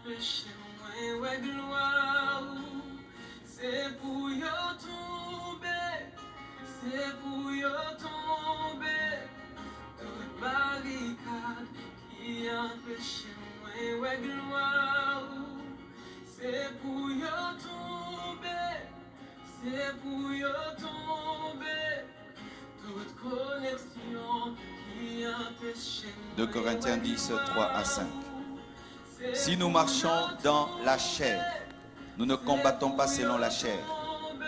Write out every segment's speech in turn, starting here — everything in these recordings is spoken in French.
péché moins ouais gloire. C'est pour y tomber, c'est pour y tomber. Toute barricade qui empêche moins ouais gloire. C'est pour y tomber, c'est pour y tomber. Toute connexion qui empêche. 2 Corinthiens 10, 3 à 5. Si nous marchons dans la chair, nous ne combattons pas selon la chair,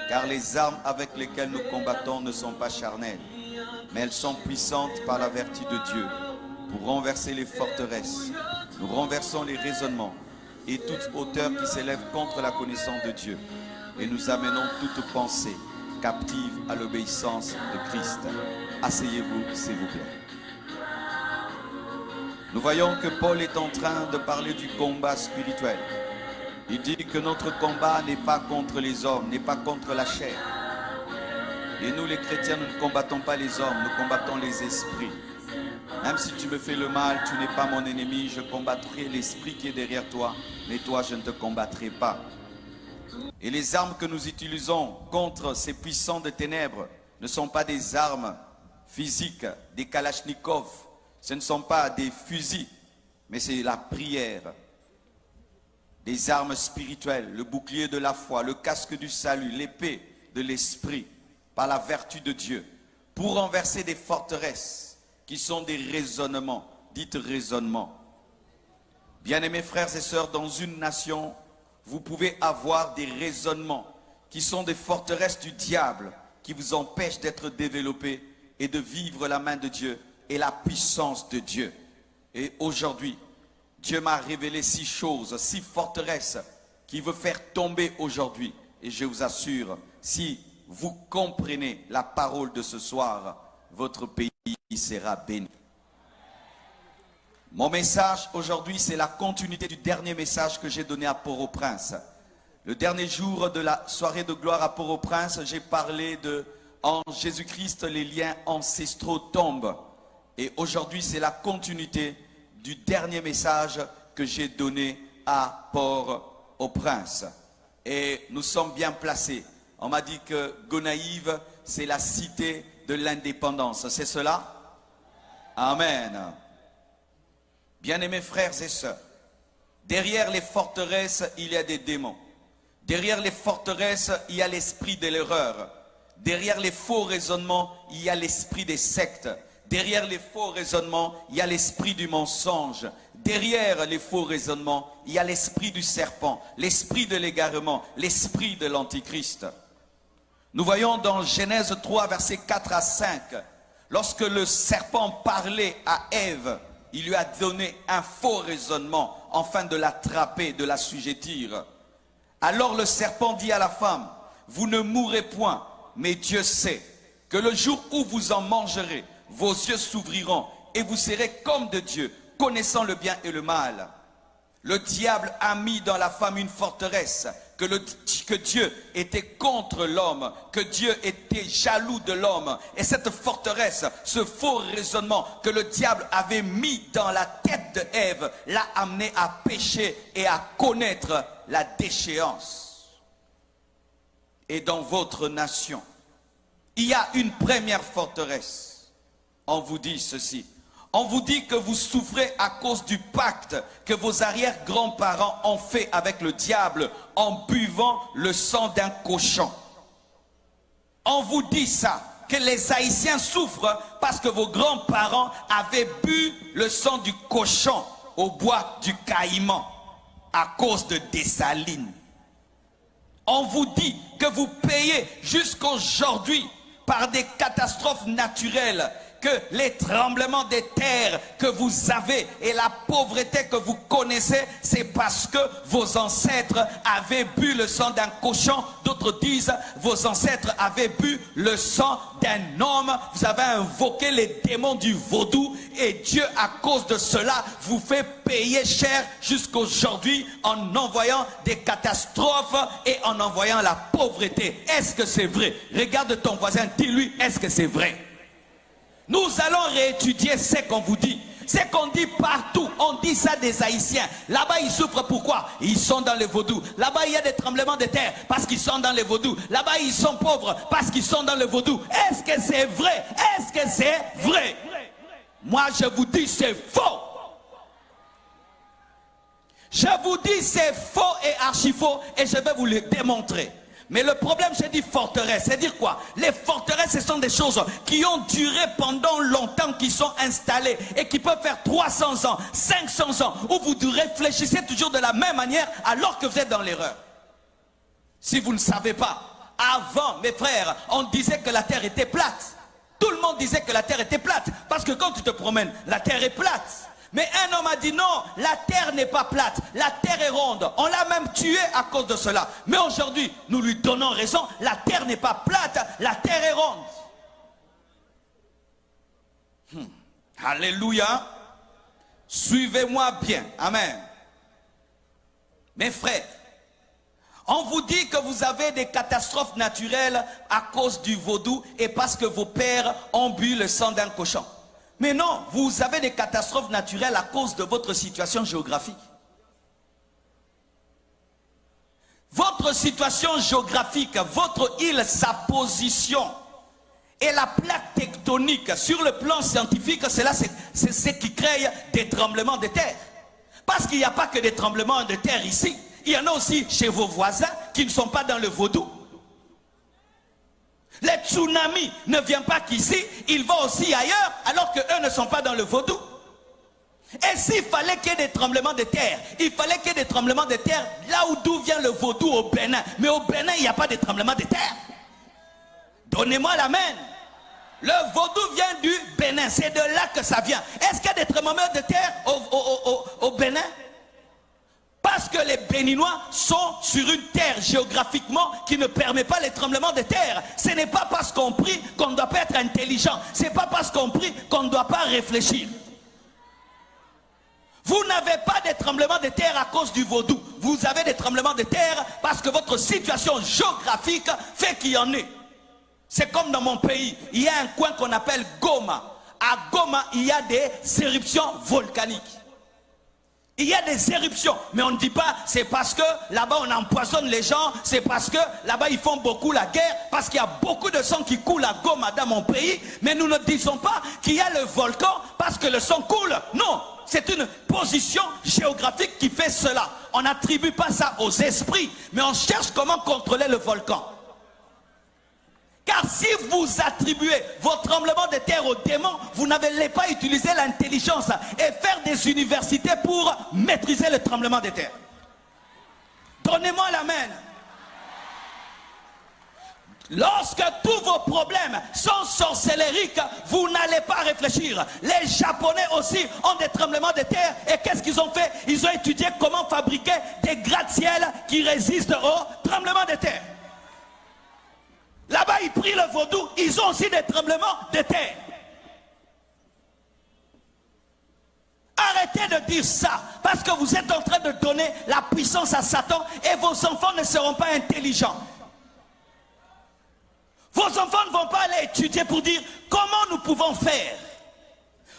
car les armes avec lesquelles nous combattons ne sont pas charnelles, mais elles sont puissantes par la vertu de Dieu pour renverser les forteresses. Nous renversons les raisonnements et toute hauteur qui s'élève contre la connaissance de Dieu, et nous amenons toute pensée captive à l'obéissance de Christ. Asseyez-vous, s'il vous plaît. Nous voyons que Paul est en train de parler du combat spirituel. Il dit que notre combat n'est pas contre les hommes, n'est pas contre la chair. Et nous les chrétiens, nous ne combattons pas les hommes, nous combattons les esprits. Même si tu me fais le mal, tu n'es pas mon ennemi, je combattrai l'esprit qui est derrière toi, mais toi je ne te combattrai pas. Et les armes que nous utilisons contre ces puissants de ténèbres ne sont pas des armes physiques, des kalachnikovs. Ce ne sont pas des fusils, mais c'est la prière. Des armes spirituelles, le bouclier de la foi, le casque du salut, l'épée de l'esprit, par la vertu de Dieu, pour renverser des forteresses qui sont des raisonnements, dites raisonnements. Bien-aimés frères et sœurs, dans une nation, vous pouvez avoir des raisonnements qui sont des forteresses du diable qui vous empêchent d'être développés et de vivre la main de Dieu et la puissance de Dieu. Et aujourd'hui, Dieu m'a révélé 6 choses, 6 forteresses qui veut faire tomber aujourd'hui. Et je vous assure, si vous comprenez la parole de ce soir, votre pays sera béni. Mon message aujourd'hui, c'est la continuité du dernier message que j'ai donné à Port-au-Prince. Le dernier jour de la soirée de gloire à Port-au-Prince, j'ai parlé de en Jésus-Christ, les liens ancestraux tombent. Et aujourd'hui, c'est la continuité du dernier message que j'ai donné à Port-au-Prince. Et nous sommes bien placés. On m'a dit que Gonaïves, c'est la cité de l'indépendance. C'est cela? Amen. Bien-aimés frères et sœurs, derrière les forteresses, il y a des démons. Derrière les forteresses, il y a l'esprit de l'erreur. Derrière les faux raisonnements, il y a l'esprit des sectes. Derrière les faux raisonnements, il y a l'esprit du mensonge. Derrière les faux raisonnements, il y a l'esprit du serpent, l'esprit de l'égarement, l'esprit de l'antichrist. Nous voyons dans Genèse 3, versets 4 à 5, lorsque le serpent parlait à Ève, il lui a donné un faux raisonnement, afin de l'attraper, de l'assujettir. Alors le serpent dit à la femme, vous ne mourrez point, mais Dieu sait que le jour où vous en mangerez, vos yeux s'ouvriront et vous serez comme de Dieu, connaissant le bien et le mal. Le diable a mis dans la femme une forteresse, que Dieu était contre l'homme, que Dieu était jaloux de l'homme. Et cette forteresse, ce faux raisonnement que le diable avait mis dans la tête de Ève, l'a amené à pécher et à connaître la déchéance. Et dans votre nation, il y a une première forteresse. On vous dit ceci. On vous dit que vous souffrez à cause du pacte que vos arrière-grands-parents ont fait avec le diable en buvant le sang d'un cochon. On vous dit ça, que les Haïtiens souffrent parce que vos grands-parents avaient bu le sang du cochon au bois du Caïman à cause de Dessalines. On vous dit que vous payez jusqu'aujourd'hui par des catastrophes naturelles, que les tremblements des terres que vous avez et la pauvreté que vous connaissez, c'est parce que vos ancêtres avaient bu le sang d'un cochon. D'autres disent, vos ancêtres avaient bu le sang d'un homme. Vous avez invoqué les démons du vaudou et Dieu, à cause de cela, vous fait payer cher jusqu'aujourd'hui en envoyant des catastrophes et en envoyant la pauvreté. Est-ce que c'est vrai? Regarde ton voisin, dis-lui, est-ce que c'est vrai? Nous allons réétudier ce qu'on vous dit. C'est qu'on dit partout. On dit ça des Haïtiens. Là-bas, ils souffrent pourquoi? Ils sont dans le vaudou. Là-bas, il y a des tremblements de terre parce qu'ils sont dans le vaudou. Là-bas, ils sont pauvres parce qu'ils sont dans le vaudou. Est-ce que c'est vrai? Est-ce que c'est vrai? Moi, je vous dis, c'est faux. Je vous dis, c'est faux et archi faux et je vais vous le démontrer. Mais le problème, j'ai dit forteresse. C'est dire quoi? Les forteresses, ce sont des choses qui ont duré pendant longtemps, qui sont installées et qui peuvent faire 300 ans, 500 ans, où vous réfléchissez toujours de la même manière alors que vous êtes dans l'erreur. Si vous ne savez pas, avant, mes frères, on disait que la terre était plate. Tout le monde disait que la terre était plate. Parce que quand tu te promènes, la terre est plate. Mais un homme a dit non, la terre n'est pas plate, la terre est ronde. On l'a même tué à cause de cela. Mais aujourd'hui, nous lui donnons raison, la terre n'est pas plate, la terre est ronde. Alléluia. Suivez-moi bien. Amen. Mes frères, on vous dit que vous avez des catastrophes naturelles à cause du vaudou et parce que vos pères ont bu le sang d'un cochon. Mais non, vous avez des catastrophes naturelles à cause de votre situation géographique. Votre situation géographique, votre île, sa position et la plaque tectonique sur le plan scientifique, c'est ce qui crée des tremblements de terre. Parce qu'il n'y a pas que des tremblements de terre ici. Il y en a aussi chez vos voisins qui ne sont pas dans le vaudou. Les tsunamis ne viennent pas qu'ici, ils vont aussi ailleurs, alors qu'eux ne sont pas dans le vaudou. Et s'il fallait qu'il y ait des tremblements de terre, il fallait qu'il y ait des tremblements de terre là d'où vient le vaudou au Bénin. Mais au Bénin, il n'y a pas de tremblements de terre. Donnez-moi l'amen. Le vaudou vient du Bénin, c'est de là que ça vient. Est-ce qu'il y a des tremblements de terre au Bénin? Parce que les Béninois sont sur une terre géographiquement qui ne permet pas les tremblements de terre. Ce n'est pas parce qu'on prie qu'on ne doit pas être intelligent. Ce n'est pas parce qu'on prie qu'on ne doit pas réfléchir. Vous n'avez pas de tremblements de terre à cause du vaudou. Vous avez des tremblements de terre parce que votre situation géographique fait qu'il y en ait. C'est comme dans mon pays. Il y a un coin qu'on appelle Goma. À Goma, il y a des éruptions volcaniques. Il y a des éruptions, mais on ne dit pas c'est parce que là-bas on empoisonne les gens, c'est parce que là-bas ils font beaucoup la guerre, parce qu'il y a beaucoup de sang qui coule à Goma dans mon pays, mais nous ne disons pas qu'il y a le volcan parce que le sang coule. Non, c'est une position géographique qui fait cela. On n'attribue pas ça aux esprits, mais on cherche comment contrôler le volcan. Car si vous attribuez vos tremblements de terre aux démons, vous n'allez pas utiliser l'intelligence et faire des universités pour maîtriser le tremblement de terre. Donnez-moi l'amen. Lorsque tous vos problèmes sont sorcellériques, vous n'allez pas réfléchir. Les Japonais aussi ont des tremblements de terre. Et qu'est-ce qu'ils ont fait? Ils ont étudié comment fabriquer des gratte-ciel qui résistent aux tremblements de terre. Là-bas, ils prient le vaudou, ils ont aussi des tremblements de terre. Arrêtez de dire ça, parce que vous êtes en train de donner la puissance à Satan et vos enfants ne seront pas intelligents. Vos enfants ne vont pas aller étudier pour dire comment nous pouvons faire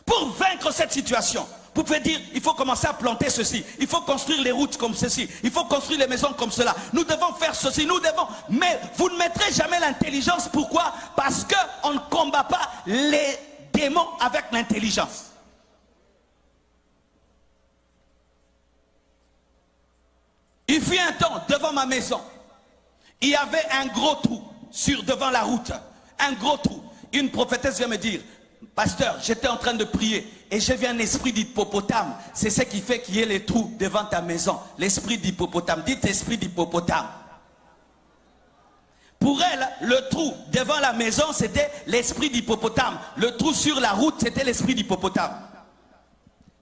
pour vaincre cette situation. Vous pouvez dire, il faut commencer à planter ceci, il faut construire les routes comme ceci, il faut construire les maisons comme cela, nous devons faire ceci, nous devons... Mais vous ne mettrez jamais l'intelligence, pourquoi? Parce qu'on ne combat pas les démons avec l'intelligence. Il fut un temps, devant ma maison, il y avait un gros trou devant la route, un gros trou. Une prophétesse vient me dire, pasteur, j'étais en train de prier et j'ai vu un esprit d'hippopotame. C'est ce qui fait qu'il y ait les trous devant ta maison. L'esprit d'hippopotame. Dites esprit d'hippopotame. Pour elle, le trou devant la maison, c'était l'esprit d'hippopotame. Le trou sur la route, c'était l'esprit d'hippopotame.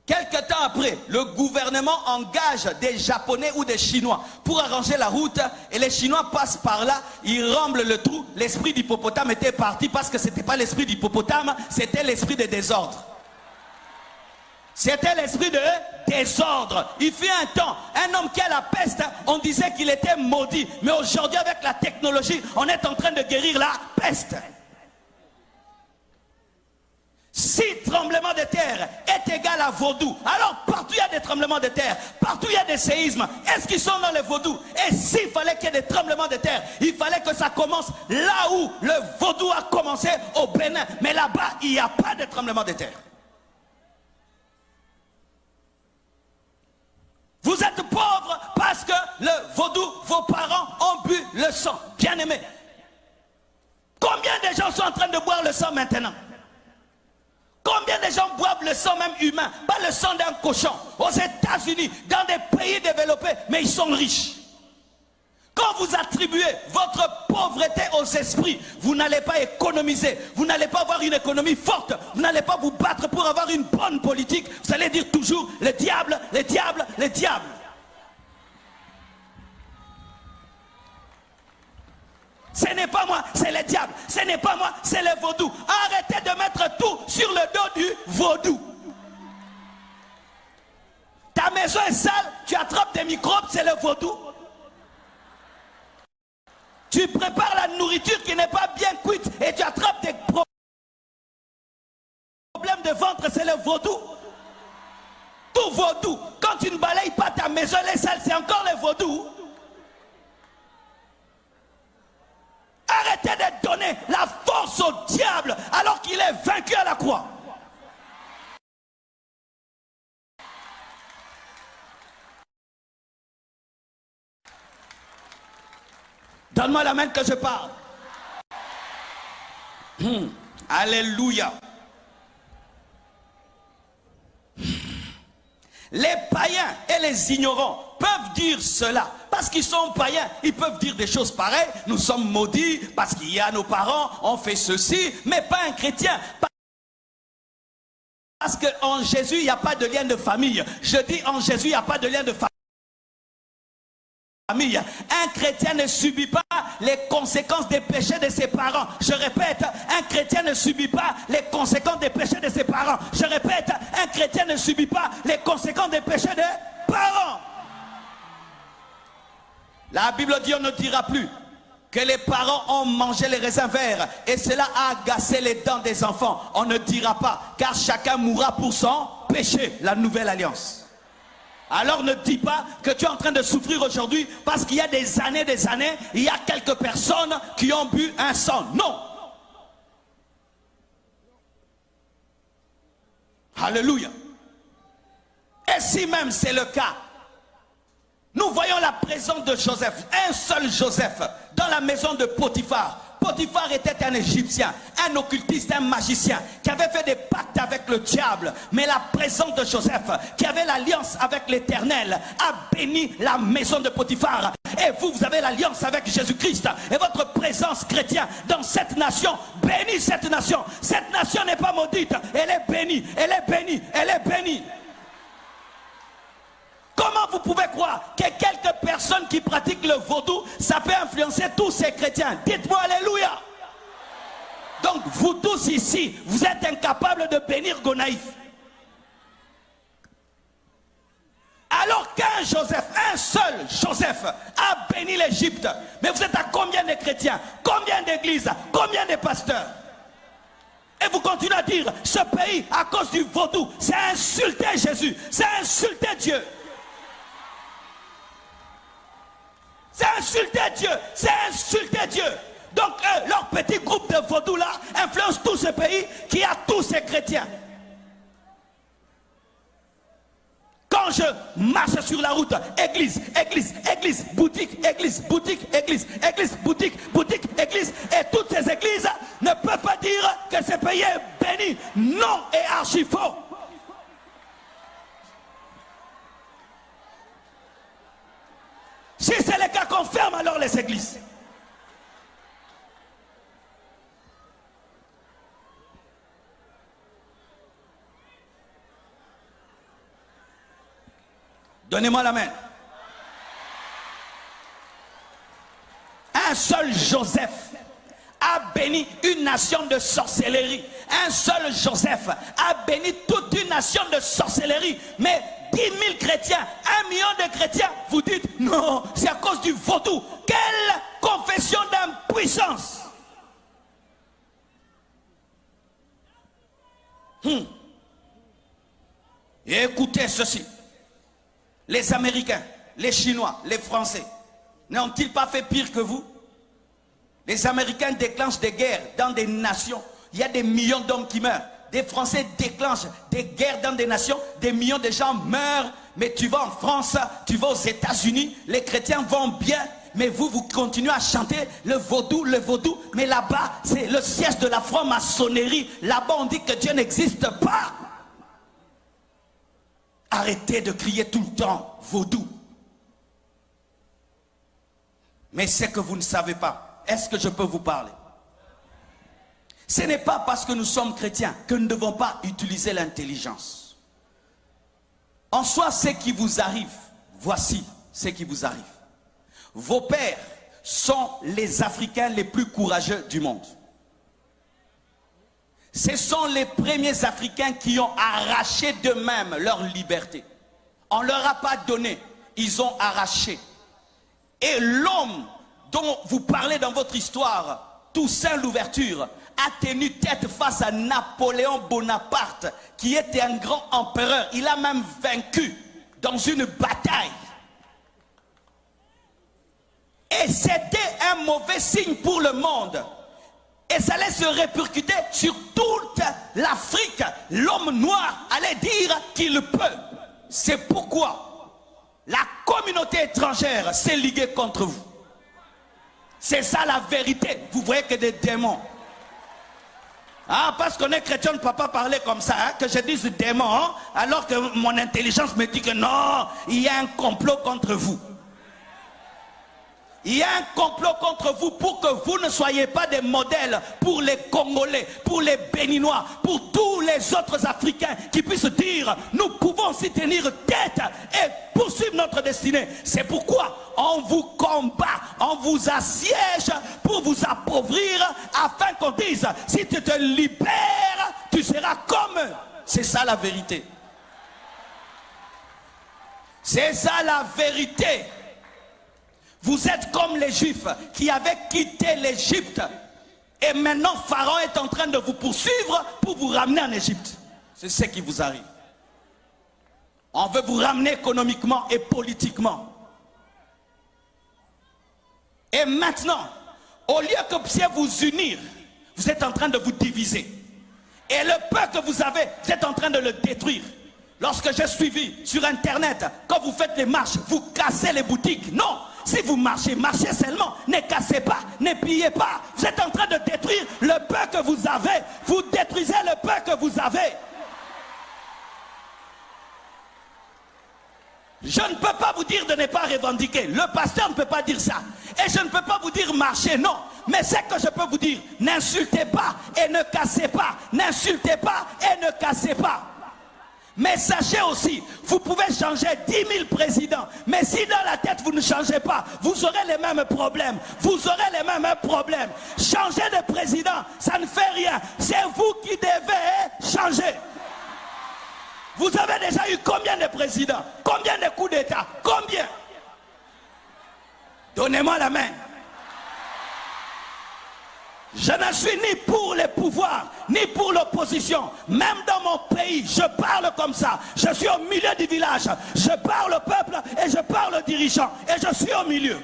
Quelque temps après, le gouvernement engage des Japonais ou des Chinois pour arranger la route et les Chinois passent par là, ils remblent le trou. L'esprit d'hippopotame était parti parce que ce n'était pas l'esprit d'hippopotame, c'était l'esprit de désordre. C'était l'esprit de désordre. Il fut un temps, un homme qui a la peste, on disait qu'il était maudit. Mais aujourd'hui, avec la technologie, on est en train de guérir la peste. Si tremblement de terre est égal à vaudou, alors partout il y a des tremblements de terre, partout il y a des séismes, est-ce qu'ils sont dans les vaudous? Et s'il fallait qu'il y ait des tremblements de terre, il fallait que ça commence là où le vaudou a commencé, au Bénin. Mais là-bas, il n'y a pas de tremblement de terre. Vous êtes pauvres parce que le vaudou, vos parents ont bu le sang. Bien aimé. Combien de gens sont en train de boire le sang maintenant? Combien de gens boivent le sang même humain, pas le sang d'un cochon, aux États-Unis, dans des pays développés, mais ils sont riches. Quand vous attribuez votre pauvreté aux esprits, vous n'allez pas économiser, vous n'allez pas avoir une économie forte, vous n'allez pas vous battre pour avoir une bonne politique, vous allez dire toujours le diable, le diable, le diable. Ce n'est pas moi, c'est le diable. Ce n'est pas moi, c'est le vaudou. Arrêtez de mettre tout sur le dos du vaudou. Ta maison est sale, tu attrapes des microbes, c'est le vaudou. Tu prépares la nourriture qui n'est pas bien cuite et tu attrapes des problèmes de ventre, c'est le vaudou. Tout vaudou. Quand tu ne balayes pas ta maison, elle est sale, c'est encore le vaudou. Arrêtez de donner la force au diable alors qu'il est vaincu à la croix. Donne-moi la main que je parle. Alléluia. Les païens et les ignorants peuvent dire cela. Parce qu'ils sont païens, ils peuvent dire des choses pareilles. Nous sommes maudits parce qu'il y a nos parents, on fait ceci, mais pas un chrétien. Parce qu'en Jésus, il n'y a pas de lien de famille. Je dis en Jésus, il n'y a pas de lien de famille. Un chrétien ne subit pas les conséquences des péchés de ses parents. Je répète, un chrétien ne subit pas les conséquences des péchés de ses parents. Je répète, un chrétien ne subit pas les conséquences des péchés des parents. La Bible dit, on ne dira plus que les parents ont mangé les raisins verts et cela a agacé les dents des enfants. On ne dira pas, car chacun mourra pour son péché. La nouvelle alliance. Alors ne dis pas que tu es en train de souffrir aujourd'hui parce qu'il y a des années, il y a quelques personnes qui ont bu un sang. Non. Alléluia. Et si même c'est le cas, nous voyons la présence de Joseph, un seul Joseph, dans la maison de Potiphar. Potiphar était un Égyptien, un occultiste, un magicien, qui avait fait des pactes avec le diable. Mais la présence de Joseph, qui avait l'alliance avec l'Éternel, a béni la maison de Potiphar. Et vous, vous avez l'alliance avec Jésus-Christ. Et votre présence chrétienne dans cette nation bénit cette nation. Cette nation n'est pas maudite, elle est bénie, elle est bénie, elle est bénie. Comment vous pouvez croire que quelques personnes qui pratiquent le vaudou, ça peut influencer tous ces chrétiens? Dites-moi alléluia. Donc vous tous ici, vous êtes incapables de bénir Gonaïf. Alors qu'un Joseph, un seul Joseph a béni l'Égypte. Mais vous êtes à combien de chrétiens? Combien d'églises? Combien de pasteurs? Et vous continuez à dire, ce pays, à cause du vaudou, c'est insulter Jésus, c'est insulter Dieu. C'est insulter Dieu, c'est insulter Dieu. Donc eux, leur petit groupe de vaudous là influence tout ce pays qui a tous ces chrétiens. Quand je marche sur la route, église, église, église, boutique, église, boutique, église, église, boutique, boutique, église, et toutes ces églises ne peuvent pas dire que ce pays est béni. Non, et archi faux. Si c'est le cas, qu'on ferme alors les églises. Donnez-moi la main. Un seul Joseph a béni une nation de sorcellerie. Un seul Joseph a béni toute une nation de sorcellerie. Mais 10 000 chrétiens, 1 million de chrétiens, vous dites non, c'est à cause du vaudou. Quelle confession d'impuissance! Et écoutez ceci. Les Américains, les Chinois, les Français, n'ont-ils pas fait pire que vous? Les Américains déclenchent des guerres dans des nations. Il y a des millions d'hommes qui meurent. Des Français déclenchent des guerres dans des nations. Des millions de gens meurent. Mais tu vas en France, tu vas aux États-Unis, les chrétiens vont bien. Mais vous continuez à chanter le vaudou, le vaudou. Mais là-bas, c'est le siège de la franc-maçonnerie. Là-bas, on dit que Dieu n'existe pas. Arrêtez de crier tout le temps vaudou. Mais c'est que vous ne savez pas. Est-ce que je peux vous parler? Ce n'est pas parce que nous sommes chrétiens que nous ne devons pas utiliser l'intelligence. En soi, ce qui vous arrive, voici ce qui vous arrive. Vos pères sont les Africains les plus courageux du monde. Ce sont les premiers Africains qui ont arraché d'eux-mêmes leur liberté. On ne leur a pas donné, ils ont arraché. Et l'homme dont vous parlez dans votre histoire, Toussaint Louverture, a tenu tête face à Napoléon Bonaparte, qui était un grand empereur. Il a même vaincu dans une bataille. Et c'était un mauvais signe pour le monde. Et ça allait se répercuter sur toute l'Afrique. L'homme noir allait dire qu'il peut. C'est pourquoi la communauté étrangère s'est liguée contre vous. C'est ça la vérité. Vous voyez que des démons. Ah, parce qu'on est chrétien, on ne peut pas parler comme ça, hein, que je dise démon, hein, alors que mon intelligence me dit que non, il y a un complot contre vous. Il y a un complot contre vous pour que vous ne soyez pas des modèles pour les Congolais, pour les Béninois, pour tous les autres Africains qui puissent dire nous pouvons s'y tenir tête et poursuivre notre destinée. C'est pourquoi on vous combat, on vous assiège pour vous appauvrir afin qu'on dise si tu te libères, tu seras comme eux. C'est ça la vérité. C'est ça la vérité. Vous êtes comme les Juifs qui avaient quitté l'Égypte. Et maintenant, Pharaon est en train de vous poursuivre pour vous ramener en Égypte. C'est ce qui vous arrive. On veut vous ramener économiquement et politiquement. Et maintenant, au lieu que vous puissiez vous unir, vous êtes en train de vous diviser. Et le peu que vous avez, vous êtes en train de le détruire. Lorsque j'ai suivi sur Internet, quand vous faites les marches, vous cassez les boutiques. Non! Si vous marchez, marchez seulement, ne cassez pas, ne pillez pas. Vous êtes en train de détruire le peu que vous avez. Vous détruisez le peu que vous avez. Je ne peux pas vous dire de ne pas revendiquer. Le pasteur ne peut pas dire ça. Et je ne peux pas vous dire marcher, non. Mais c'est que je peux vous dire, n'insultez pas et ne cassez pas. N'insultez pas et ne cassez pas. Mais sachez aussi, vous pouvez changer 10 000 présidents. Mais si dans la tête vous ne changez pas, vous aurez les mêmes problèmes. Vous aurez les mêmes problèmes. Changer de président, ça ne fait rien. C'est vous qui devez changer. Vous avez déjà eu combien de présidents? Combien de coups d'État? Combien? Donnez-moi la main. Je ne suis ni pour les pouvoirs, ni pour l'opposition. Même dans mon pays, je parle comme ça. Je suis au milieu du village. Je parle au peuple et je parle aux dirigeants. Et je suis au milieu.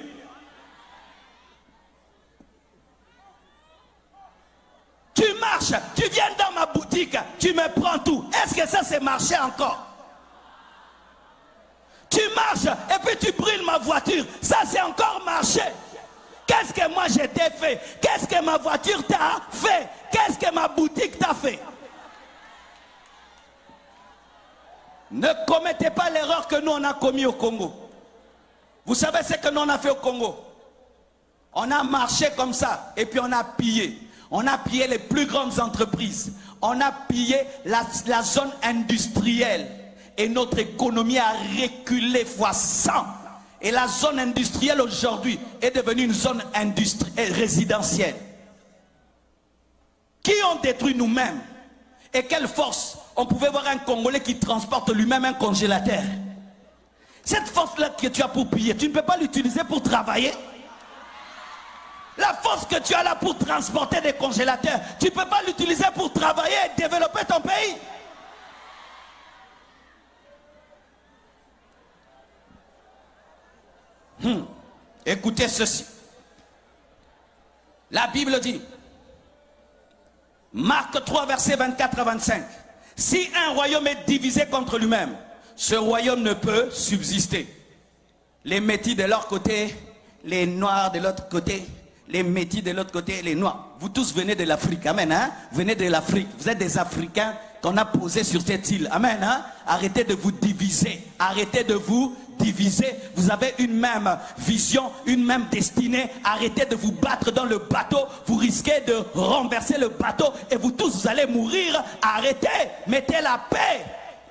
Tu marches, tu viens dans ma boutique, tu me prends tout. Est-ce que ça c'est marcher encore? Tu marches et puis tu brûles ma voiture. Ça c'est encore marcher. Qu'est-ce que moi je t'ai fait? Qu'est-ce que ma voiture t'a fait? Qu'est-ce que ma boutique t'a fait? Ne commettez pas l'erreur que nous on a commis au Congo. Vous savez ce que nous on a fait au Congo? On a marché comme ça et puis on a pillé. On a pillé les plus grandes entreprises. On a pillé la zone industrielle. Et notre économie a reculé fois 100. Et la zone industrielle aujourd'hui est devenue une zone résidentielle. Qui ont détruit nous-mêmes? Et quelle force? On pouvait voir un Congolais qui transporte lui-même un congélateur. Cette force-là que tu as pour piller, tu ne peux pas l'utiliser pour travailler. La La force que tu as là pour transporter des congélateurs, tu ne peux pas l'utiliser pour travailler et développer ton pays. Écoutez ceci. La Bible dit, Marc 3, versets 24 à 25. Si un royaume est divisé contre lui-même, ce royaume ne peut subsister. Les métis de leur côté, les noirs de l'autre côté, les métis de l'autre côté, les noirs. Vous tous venez de l'Afrique, amen, hein? Venez de l'Afrique. Vous êtes des Africains qu'on a posés sur cette île, amen, hein? Arrêtez de vous diviser, arrêtez de vous diviser. Vous avez une même vision, une même destinée. Arrêtez de vous battre dans le bateau. Vous risquez de renverser le bateau et vous tous, vous allez mourir. Arrêtez, mettez la paix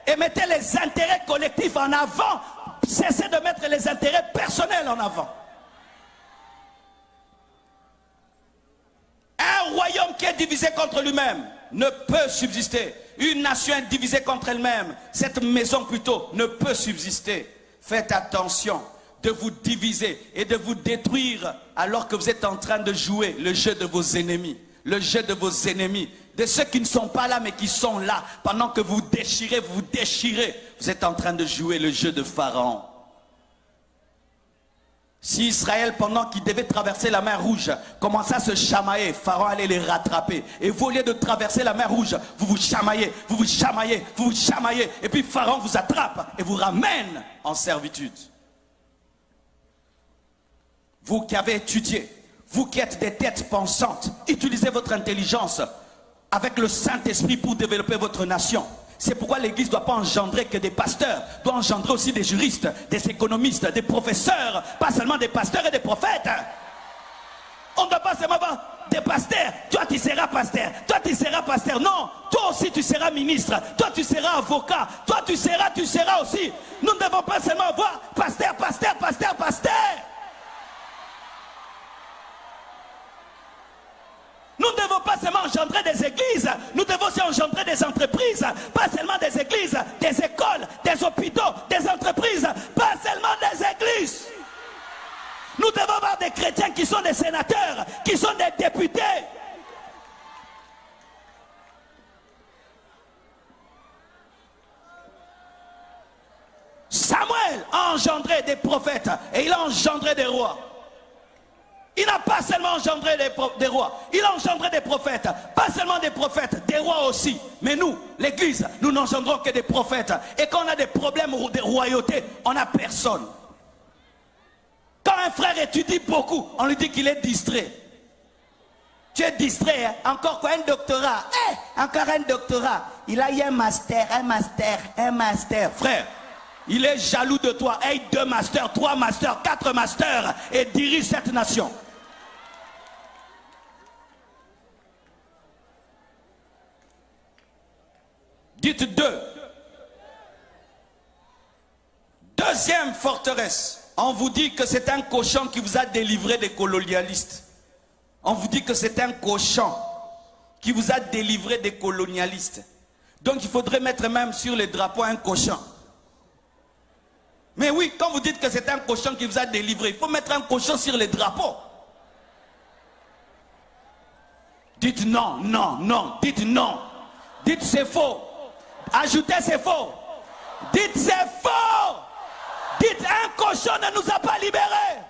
et mettez les intérêts collectifs en avant. Cessez de mettre les intérêts personnels en avant. Un royaume qui est divisé contre lui-même ne peut subsister. Une nation divisée contre elle-même, cette maison plutôt, ne peut subsister. Faites attention de vous diviser et de vous détruire alors que vous êtes en train de jouer le jeu de vos ennemis. Le jeu de vos ennemis, de ceux qui ne sont pas là mais qui sont là. Pendant que vous déchirez, vous êtes en train de jouer le jeu de Pharaon. Si Israël, pendant qu'il devait traverser la mer Rouge, commençait à se chamailler, Pharaon allait les rattraper. Et vous, au lieu de traverser la mer Rouge, vous vous chamaillez, vous vous chamaillez, vous vous chamaillez. Et puis Pharaon vous attrape et vous ramène en servitude. Vous qui avez étudié, vous qui êtes des têtes pensantes, utilisez votre intelligence avec le Saint-Esprit pour développer votre nation. C'est pourquoi l'Église ne doit pas engendrer que des pasteurs, doit engendrer aussi des juristes, des économistes, des professeurs, pas seulement des pasteurs et des prophètes. On ne doit pas seulement avoir des pasteurs. Toi tu seras pasteur, toi tu seras pasteur. Non, toi aussi tu seras ministre, toi tu seras avocat, toi tu seras aussi. Nous ne devons pas seulement avoir pasteur, pasteur, pasteur, pasteur. Nous ne devons pas seulement engendrer des églises, nous devons aussi engendrer des entreprises, pas seulement des églises, des écoles, des hôpitaux, des entreprises, pas seulement des églises. Nous devons avoir des chrétiens qui sont des sénateurs, qui sont des députés. Samuel a engendré des prophètes et il a engendré des rois. Il n'a pas seulement engendré des rois, il a engendré des prophètes. Pas seulement des prophètes, des rois aussi. Mais nous, l'Église, nous n'engendrons que des prophètes. Et quand on a des problèmes de royauté, on n'a personne. Quand un frère étudie beaucoup, on lui dit qu'il est distrait. Tu es distrait, hein? Encore quoi, un doctorat? Encore un doctorat. Il a eu un master. Frère, il est jaloux de toi. 2 masters, 3 masters, 4 masters et dirige cette nation. Dites 2. Deuxième forteresse. On vous dit que c'est un cochon qui vous a délivré des colonialistes. On vous dit que c'est un cochon qui vous a délivré des colonialistes. Donc il faudrait mettre même sur les drapeaux un cochon. Mais oui, quand vous dites que c'est un cochon qui vous a délivré, il faut mettre un cochon sur les drapeaux. Dites non, non, non, dites non. Dites c'est faux. Ajoutez c'est faux. Dites c'est faux. Dites un cochon ne nous a pas libérés.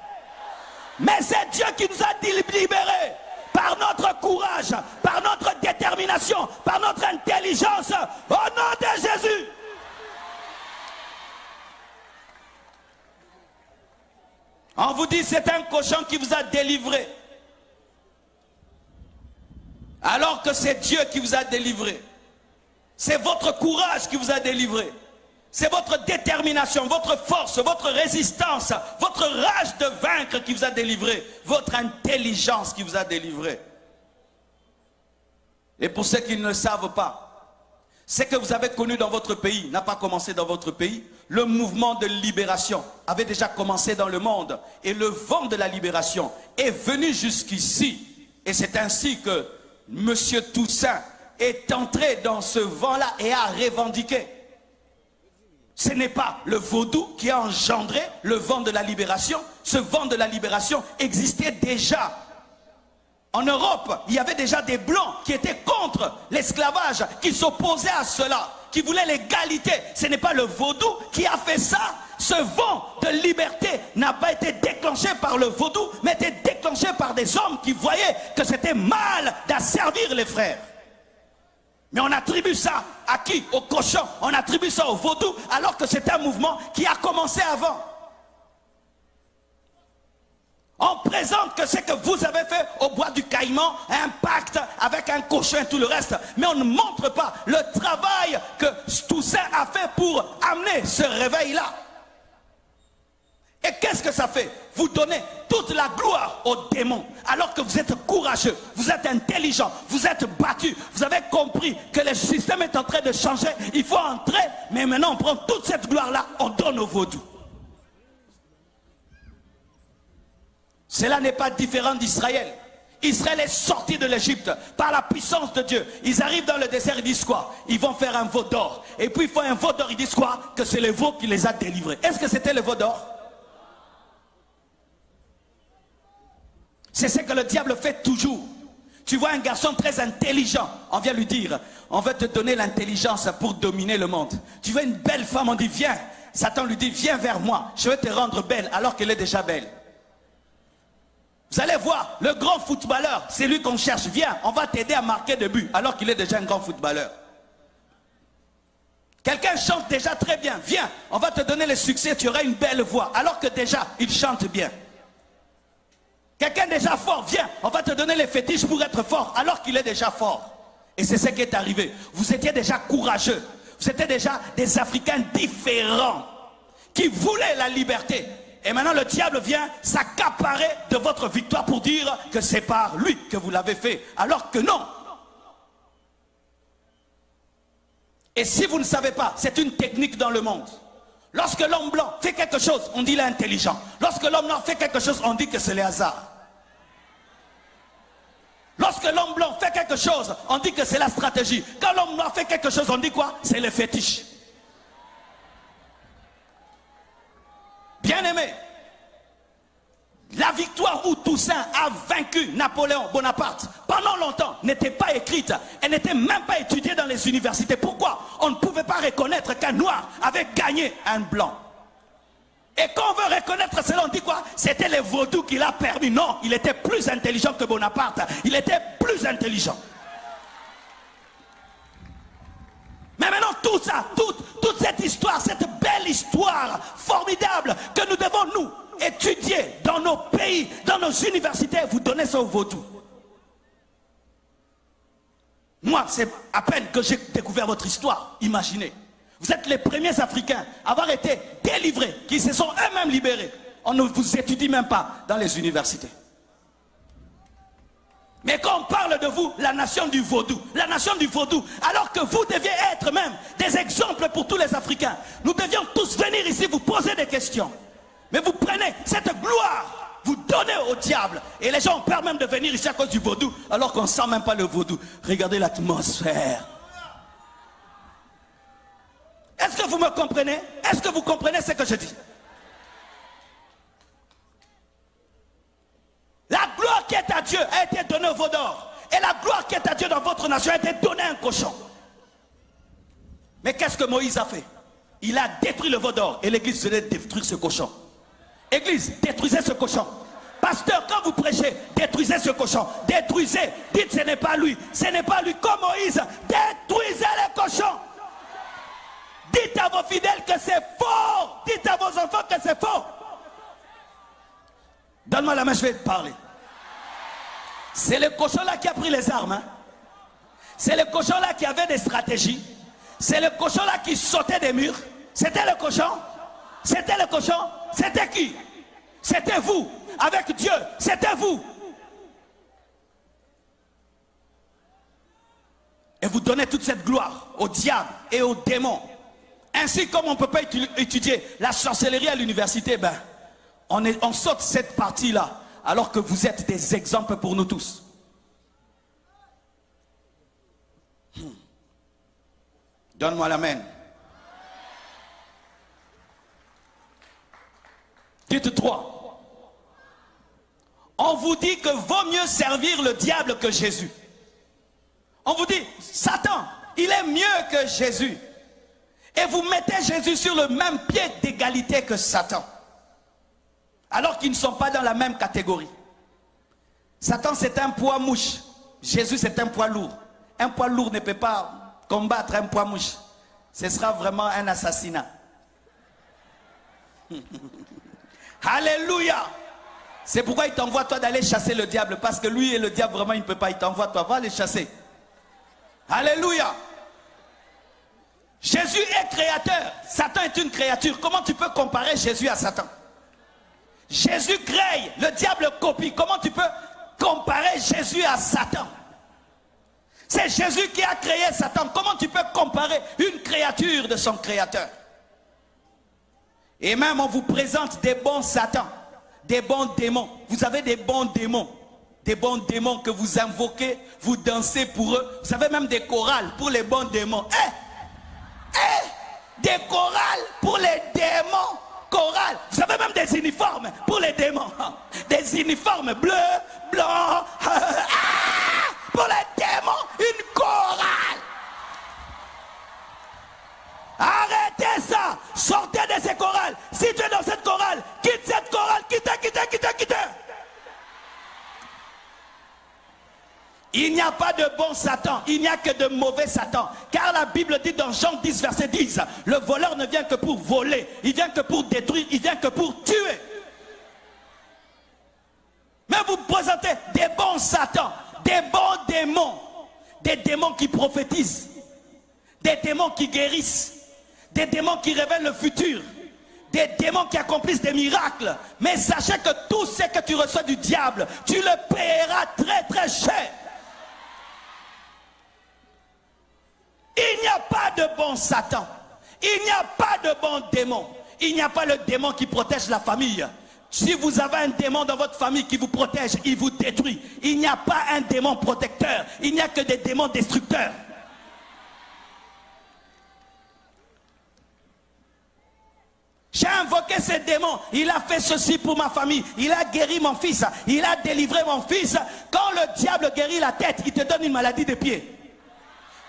Mais c'est Dieu qui nous a libérés. Par notre courage, par notre détermination, par notre intelligence. Au nom de Jésus. On vous dit c'est un cochon qui vous a délivré. Alors que c'est Dieu qui vous a délivré. C'est votre courage qui vous a délivré. C'est votre détermination, votre force, votre résistance, votre rage de vaincre qui vous a délivré. Votre intelligence qui vous a délivré. Et pour ceux qui ne le savent pas, ce que vous avez connu dans votre pays n'a pas commencé dans votre pays. Le mouvement de libération avait déjà commencé dans le monde. Et le vent de la libération est venu jusqu'ici. Et c'est ainsi que M. Toussaint est entré dans ce vent-là et a revendiqué. Ce n'est pas le vaudou qui a engendré le vent de la libération. Ce vent de la libération existait déjà. En Europe, il y avait déjà des blancs qui étaient contre l'esclavage, qui s'opposaient à cela, qui voulaient l'égalité. Ce n'est pas le vaudou qui a fait ça. Ce vent de liberté n'a pas été déclenché par le vaudou, mais été déclenché par des hommes qui voyaient que c'était mal d'asservir les frères. Mais on attribue ça à qui? Au cochon. On attribue ça au vaudou, alors que c'est un mouvement qui a commencé avant. On présente que ce que vous avez fait au bois du Caïman, un pacte avec un cochon et tout le reste. Mais on ne montre pas le travail que Toussaint a fait pour amener ce réveil-là. Et qu'est-ce que ça fait? Vous donnez toute la gloire aux démons, alors que vous êtes courageux, vous êtes intelligent, vous êtes battu, vous avez compris que le système est en train de changer, il faut entrer, mais maintenant on prend toute cette gloire-là, on donne au vaudou. Cela n'est pas différent d'Israël. Israël est sorti de l'Égypte par la puissance de Dieu. Ils arrivent dans le désert, ils disent quoi? Ils vont faire un veau d'or. Et puis ils font un veau d'or, ils disent quoi? Que c'est le veau qui les a délivrés. Est-ce que c'était le veau d'or? C'est ce que le diable fait toujours. Tu vois un garçon très intelligent, on vient lui dire, on va te donner l'intelligence pour dominer le monde. Tu vois une belle femme, on dit viens. Satan lui dit viens vers moi, je vais te rendre belle alors qu'elle est déjà belle. Vous allez voir, le grand footballeur, c'est lui qu'on cherche. Viens, on va t'aider à marquer des buts alors qu'il est déjà un grand footballeur. Quelqu'un chante déjà très bien. Viens, on va te donner le succès, tu auras une belle voix alors que déjà, il chante bien. Quelqu'un déjà fort, viens, on va te donner les fétiches pour être fort alors qu'il est déjà fort. Et c'est ce qui est arrivé. Vous étiez déjà courageux. Vous étiez déjà des Africains différents qui voulaient la liberté. Et maintenant le diable vient s'accaparer de votre victoire pour dire que c'est par lui que vous l'avez fait. Alors que non. Et si vous ne savez pas, c'est une technique dans le monde. Lorsque l'homme blanc fait quelque chose, on dit qu'il est intelligent. Lorsque l'homme noir fait quelque chose, on dit que c'est le hasard. Lorsque l'homme blanc fait quelque chose, on dit que c'est la stratégie. Quand l'homme noir fait quelque chose, on dit quoi? C'est le fétiche. Bien-aimé, la victoire où Toussaint a vaincu Napoléon Bonaparte pendant longtemps n'était pas écrite, elle n'était même pas étudiée dans les universités. Pourquoi? On ne pouvait pas reconnaître qu'un noir avait gagné un blanc. Et quand on veut reconnaître cela, on dit quoi? C'était les vaudous qui l'a permis. Non, il était plus intelligent que Bonaparte. Il était plus intelligent. Mais maintenant tout ça, toute cette histoire, cette belle histoire formidable que nous devons nous étudier dans nos pays, dans nos universités, vous donnez ça aux vaudous. Moi, c'est à peine que j'ai découvert votre histoire. Imaginez. Vous êtes les premiers Africains à avoir été délivrés, qui se sont eux-mêmes libérés. On ne vous étudie même pas dans les universités. Mais quand on parle de vous, la nation du vaudou, alors que vous deviez être même des exemples pour tous les Africains. Nous devions tous venir ici vous poser des questions. Mais vous prenez cette gloire, vous donnez au diable. Et les gens ont peur même de venir ici à cause du vaudou, alors qu'on ne sent même pas le vaudou. Regardez l'atmosphère. Est-ce que vous me comprenez? Est-ce que vous comprenez ce que je dis? La gloire qui est à Dieu a été donnée au veau d'or. Et la gloire qui est à Dieu dans votre nation a été donnée à un cochon. Mais qu'est-ce que Moïse a fait? Il a détruit le veau d'or. Et l'église venait détruire ce cochon. Église, détruisez ce cochon. Pasteur, quand vous prêchez, détruisez ce cochon. Détruisez. Dites ce n'est pas lui. Ce n'est pas lui. Comme Moïse, détruisez les cochons. Dites à vos fidèles que c'est faux. Dites à vos enfants que c'est faux. Donne-moi la main, je vais te parler. C'est le cochon-là qui a pris les armes. Hein? C'est le cochon-là qui avait des stratégies. C'est le cochon-là qui sautait des murs. C'était le cochon. C'était le cochon. C'était qui? C'était vous. Avec Dieu, c'était vous. Et vous donnez toute cette gloire au diable et aux démons. Ainsi comme on ne peut pas étudier la sorcellerie à l'université, ben, on saute cette partie-là, alors que vous êtes des exemples pour nous tous. Donne-moi la main. Dites 3. On vous dit que vaut mieux servir le diable que Jésus. On vous dit, Satan, il est mieux que Jésus. Et vous mettez Jésus sur le même pied d'égalité que Satan. Alors qu'ils ne sont pas dans la même catégorie. Satan, c'est un poids mouche. Jésus, c'est un poids lourd. Un poids lourd ne peut pas combattre un poids mouche. Ce sera vraiment un assassinat. Alléluia. C'est pourquoi il t'envoie toi d'aller chasser le diable. Parce que lui et le diable, vraiment, il ne peut pas. Il t'envoie toi, va les chasser. Alléluia. Jésus est créateur. Satan est une créature. Comment tu peux comparer Jésus à Satan? Jésus crée, le diable copie. Comment tu peux comparer Jésus à Satan? C'est Jésus qui a créé Satan. Comment tu peux comparer une créature de son créateur? Et même on vous présente des bons Satans, des bons démons. Vous avez des bons démons. Des bons démons que vous invoquez, vous dansez pour eux. Vous avez même des chorales pour les bons démons. Des chorales pour les démons. Chorales. Vous avez même des uniformes pour les démons. Des uniformes bleus, blancs. Pour les démons, une chorale. Arrêtez ça. Sortez de ces chorales. Si tu es dans cette chorale, quitte cette chorale. Quittez. Il n'y a pas de bon Satan, il n'y a que de mauvais Satan. Car la Bible dit dans Jean 10, verset 10, le voleur ne vient que pour voler, il vient que pour détruire, il vient que pour tuer. Mais vous présentez des bons Satans, des bons démons, des démons qui prophétisent, des démons qui guérissent, des démons qui révèlent le futur, des démons qui accomplissent des miracles. Mais sachez que tout ce que tu reçois du diable, tu le paieras très très cher. Il n'y a pas de bon Satan. Il n'y a pas de bon démon. Il n'y a pas le démon qui protège la famille. Si vous avez un démon dans votre famille qui vous protège, il vous détruit. Il n'y a pas un démon protecteur. Il n'y a que des démons destructeurs. J'ai invoqué ce démon. Il a fait ceci pour ma famille. Il a guéri mon fils. Il a délivré mon fils. Quand le diable guérit la tête, il te donne une maladie des pieds.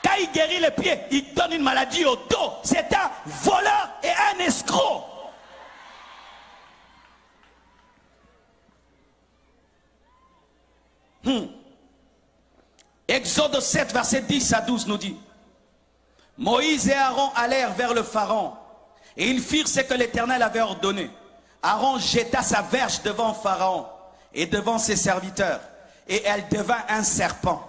Quand il guérit les pieds, il donne une maladie au dos. C'est un voleur et un escroc. Exode 7, verset 10 à 12 nous dit: Moïse et Aaron allèrent vers le Pharaon, et ils firent ce que l'Éternel avait ordonné. Aaron jeta sa verge devant Pharaon et devant ses serviteurs, et elle devint un serpent.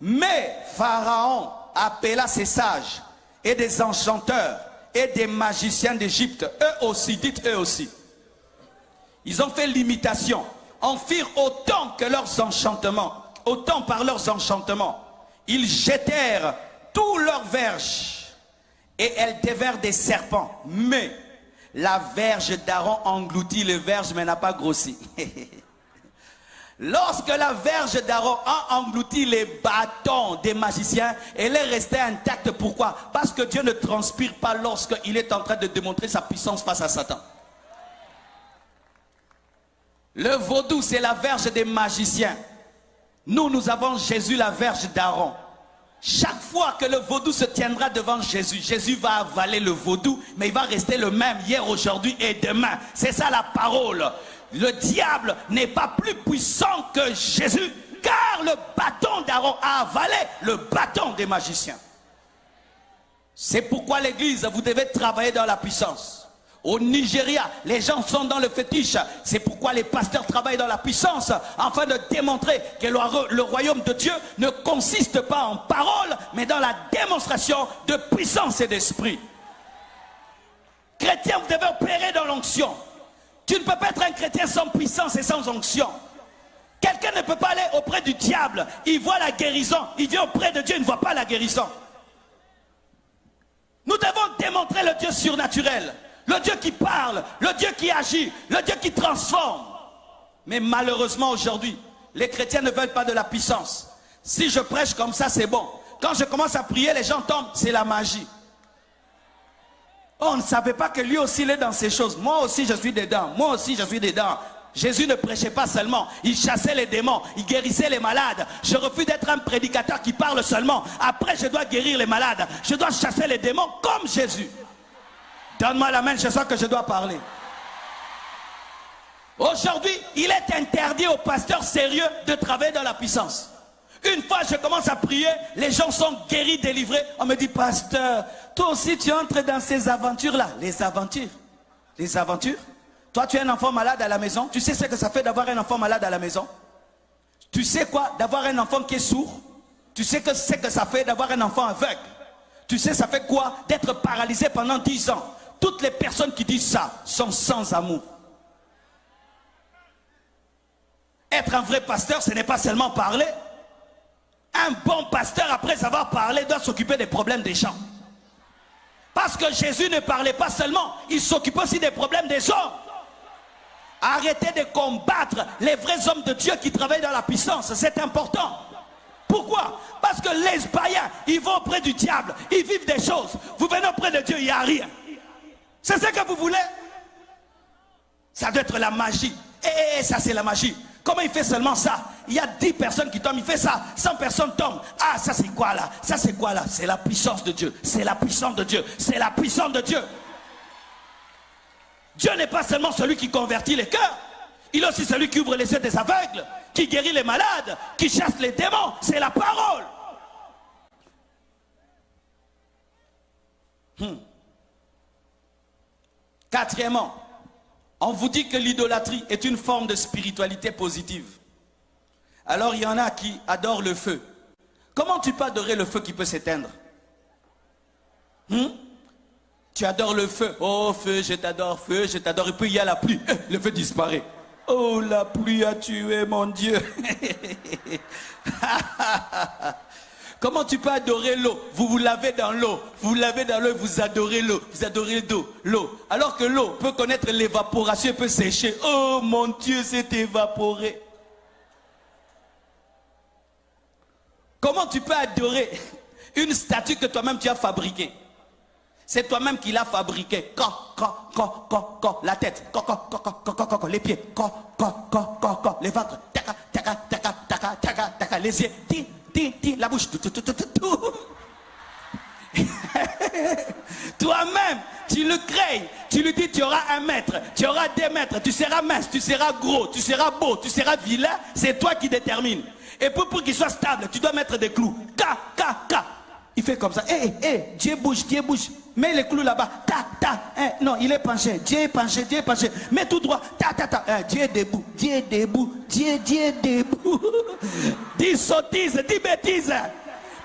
Mais Pharaon appela ses sages et des enchanteurs et des magiciens d'Égypte, eux aussi, dites eux aussi. Ils ont fait l'imitation, en firent autant que leurs enchantements, autant par leurs enchantements. Ils jetèrent tous leurs verges et elles devinrent des serpents. Mais la verge d'Aaron engloutit les verges mais n'a pas grossi. Lorsque la verge d'Aaron a englouti les bâtons des magiciens, elle est restée intacte. Pourquoi? Parce que Dieu ne transpire pas lorsqu'il est en train de démontrer sa puissance face à Satan. Le vaudou, c'est la verge des magiciens. Nous avons Jésus, la verge d'Aaron. Chaque fois que le vaudou se tiendra devant Jésus, Jésus va avaler le vaudou, mais il va rester le même hier, aujourd'hui et demain. C'est ça la parole. Le diable n'est pas plus puissant que Jésus, car le bâton d'Aaron a avalé le bâton des magiciens. C'est pourquoi l'église, vous devez travailler dans la puissance. Au Nigeria, les gens sont dans le fétiche. C'est pourquoi les pasteurs travaillent dans la puissance, afin de démontrer que le royaume de Dieu ne consiste pas en paroles, mais dans la démonstration de puissance et d'esprit. Chrétiens, vous devez opérer dans l'onction. Tu ne peux pas être un chrétien sans puissance et sans onction. Quelqu'un ne peut pas aller auprès du diable. Il voit la guérison. Il vient auprès de Dieu, il ne voit pas la guérison. Nous devons démontrer le Dieu surnaturel. Le Dieu qui parle, le Dieu qui agit, le Dieu qui transforme. Mais malheureusement aujourd'hui, les chrétiens ne veulent pas de la puissance. Si je prêche comme ça, c'est bon. Quand je commence à prier, les gens tombent, c'est la magie. On ne savait pas que lui aussi il est dans ces choses. Moi aussi je suis dedans. Moi aussi je suis dedans. Jésus ne prêchait pas seulement, il chassait les démons, il guérissait les malades. Je refuse d'être un prédicateur qui parle seulement. Après, je dois guérir les malades. Je dois chasser les démons comme Jésus. Donne-moi la main, je sens que je dois parler. Aujourd'hui, il est interdit aux pasteurs sérieux de travailler dans la puissance. Une fois je commence à prier, les gens sont guéris, délivrés. On me dit, pasteur, toi aussi tu entres dans ces aventures-là. Les aventures. Les aventures. Toi tu es un enfant malade à la maison. Tu sais ce que ça fait d'avoir un enfant malade à la maison? Tu sais quoi? D'avoir un enfant qui est sourd. Tu sais que c'est que ça fait d'avoir un enfant aveugle. Tu sais ça fait quoi? D'être paralysé pendant 10 ans. Toutes les personnes qui disent ça sont sans amour. Être un vrai pasteur, ce n'est pas seulement parler. Un bon pasteur, après avoir parlé, doit s'occuper des problèmes des gens. Parce que Jésus ne parlait pas seulement, il s'occupait aussi des problèmes des hommes. Arrêtez de combattre les vrais hommes de Dieu qui travaillent dans la puissance, c'est important. Pourquoi? Parce que les païens, ils vont auprès du diable, ils vivent des choses. Vous venez auprès de Dieu, il n'y a rien. C'est ce que vous voulez? Ça doit être la magie. Et ça c'est la magie. Comment il fait seulement ça? Il y a 10 personnes qui tombent, il fait ça, 100 personnes tombent. Ah, ça c'est quoi là? Ça c'est quoi là? C'est la puissance de Dieu. C'est la puissance de Dieu. C'est la puissance de Dieu. Dieu n'est pas seulement celui qui convertit les cœurs. Il est aussi celui qui ouvre les yeux des aveugles, qui guérit les malades, qui chasse les démons. C'est la parole. Quatrièmement, on vous dit que l'idolâtrie est une forme de spiritualité positive. Alors il y en a qui adorent le feu. Comment tu peux adorer le feu qui peut s'éteindre? Tu adores le feu. Oh feu, je t'adore, et puis il y a la pluie. Le feu disparaît. Oh, la pluie a tué mon Dieu. Comment tu peux adorer l'eau? Vous vous lavez dans l'eau. Vous lavez dans l'eau et vous adorez l'eau. Vous adorez l'eau. Alors que l'eau peut connaître l'évaporation et peut sécher. Oh mon Dieu, c'est évaporé. Comment tu peux adorer une statue que toi-même tu as fabriquée? C'est toi-même qui l'as fabriquée. La tête. Les pieds. Les ventres. Les yeux. La bouche. Toi-même, tu le crées. Tu lui dis, tu auras 1 mètre, tu auras 2 mètres, tu seras mince, tu seras gros, tu seras beau, tu seras vilain. C'est toi qui détermine. Et pour qu'il soit stable, tu dois mettre des clous. Il fait comme ça. Dieu bouge. Mets les clous là-bas. Non, il est penché. Dieu est penché. Mets tout droit. Dieu est debout. Dieu est debout. 10 sottises, 10 bêtises.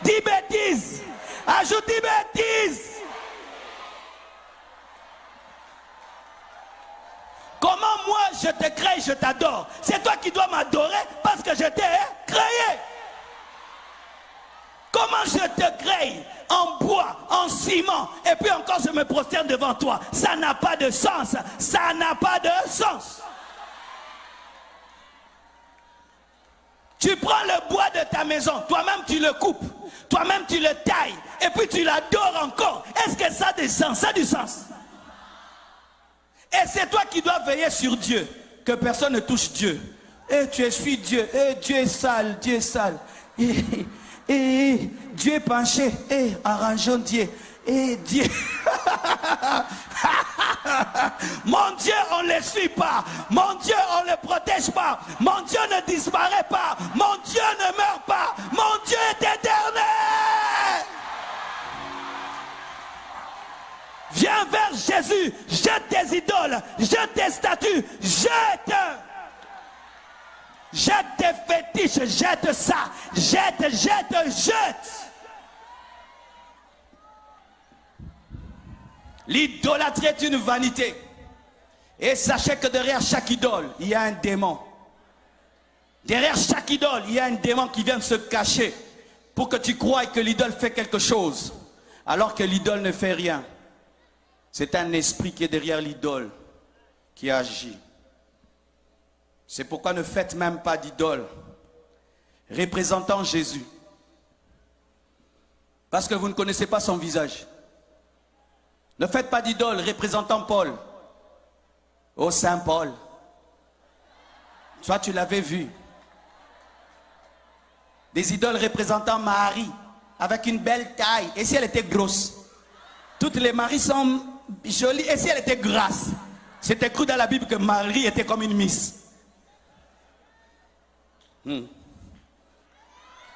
10 bêtises. Ajoute 10 bêtises. Comment moi je te crée, je t'adore? C'est toi qui dois m'adorer parce que je t'ai créé. Comment je te crée en bois, en ciment, et puis encore je me prosterne devant toi? Ça n'a pas de sens. Ça n'a pas de sens. Tu prends le bois de ta maison, toi-même tu le coupes, toi-même tu le tailles, et puis tu l'adores encore. Est-ce que ça a du sens? Ça a du sens. Et c'est toi qui dois veiller sur Dieu, que personne ne touche Dieu. Et tu essuies Dieu. Et Dieu est sale, Dieu est sale. Et Dieu est penché. Et arrangeons Dieu. Et Dieu. Mon Dieu, on ne le suit pas. Mon Dieu, on ne le protège pas. Mon Dieu ne disparaît pas. Mon Dieu ne meurt pas. Mon Dieu est éternel. Viens vers Jésus, jette tes idoles, jette tes statues, jette tes fétiches, jette ça, jette. L'idolâtrie est une vanité. Et sachez que derrière chaque idole, il y a un démon. Derrière chaque idole, il y a un démon qui vient se cacher pour que tu croies que l'idole fait quelque chose, alors que l'idole ne fait rien. C'est un esprit qui est derrière l'idole, qui agit. C'est pourquoi ne faites même pas d'idole représentant Jésus. Parce que vous ne connaissez pas son visage. Ne faites pas d'idole représentant Paul. Oh Saint Paul. Soit tu l'avais vu. Des idoles représentant Marie, avec une belle taille. Et si elle était grosse? Toutes les Maries sont jolies. Et si elle était grasse? C'est écrit dans la Bible que Marie était comme une miss.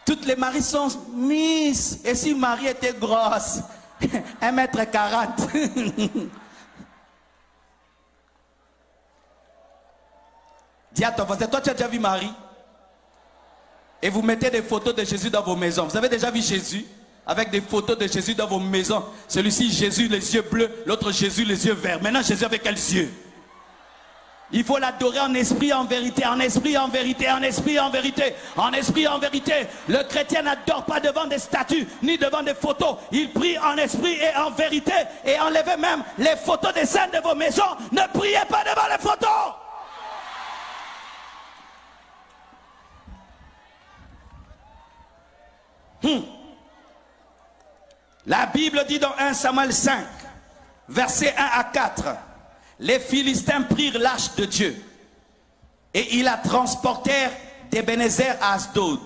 Toutes les Maries sont miss. Et si Marie était grosse? 1m40. Dis à ton voisin, toi tu as déjà vu Marie? Et vous mettez des photos de Jésus dans vos maisons. Vous avez déjà vu Jésus avec des photos de Jésus dans vos maisons? Celui-ci, Jésus, les yeux bleus. L'autre, Jésus, les yeux verts. Maintenant, Jésus avec quels yeux? Il faut l'adorer en esprit, en vérité, en esprit, en vérité, en esprit, en vérité, en esprit, en vérité. Le chrétien n'adore pas devant des statues, ni devant des photos. Il prie en esprit et en vérité. Et enlevez même les photos des saints de vos maisons. Ne priez pas devant les photos. La Bible dit dans 1 Samuel 5, versets 1 à 4, les Philistins prirent l'arche de Dieu et ils la transportèrent d'Ebenezer à Asdod.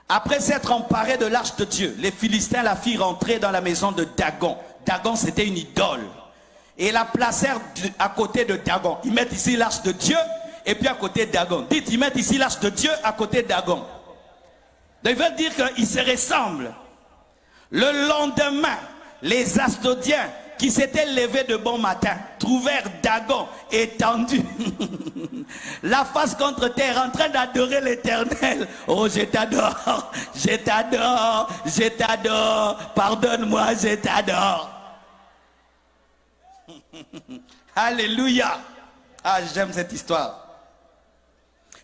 Après s'être emparés de l'arche de Dieu, les Philistins la firent entrer dans la maison de Dagon. Dagon, c'était une idole. Et la placèrent à côté de Dagon. Ils mettent ici l'arche de Dieu et puis à côté de Dagon. Dites, ils mettent ici l'arche de Dieu à côté de Dagon. Donc, ils veulent dire qu'ils se ressemblent. Le lendemain, les Asdodiens qui s'étaient levés de bon matin trouvèrent Dagon étendu, la face contre terre, en train d'adorer l'Éternel. Oh, je t'adore, je t'adore, je t'adore, pardonne-moi, je t'adore. Alléluia. Ah, j'aime cette histoire.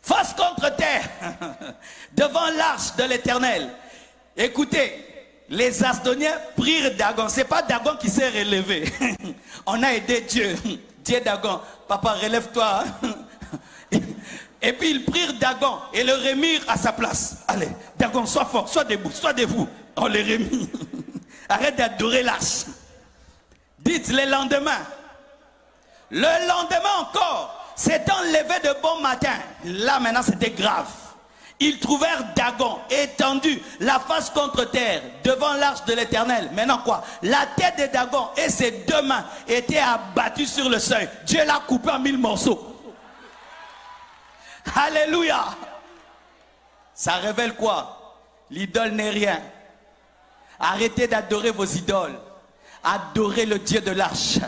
Face contre terre, devant l'arche de l'Éternel. Écoutez, les Asdoniens prirent Dagon. Ce n'est pas Dagon qui s'est relevé. On a aidé Dieu. Dieu Dagon, papa, relève-toi. Et puis ils prirent Dagon et le remirent à sa place. Allez, Dagon, sois fort, sois debout, sois debout. On le remit. Arrête d'adorer l'arche. Dites le lendemain. Le lendemain encore. S'étant levé de bon matin, là maintenant c'était grave. Ils trouvèrent Dagon étendu, la face contre terre, devant l'arche de l'Éternel. Maintenant quoi? La tête de Dagon et ses deux mains étaient abattues sur le seuil. Dieu l'a coupé en 1000 morceaux. Alléluia. Ça révèle quoi? L'idole n'est rien. Arrêtez d'adorer vos idoles. Adorez le Dieu de l'arche.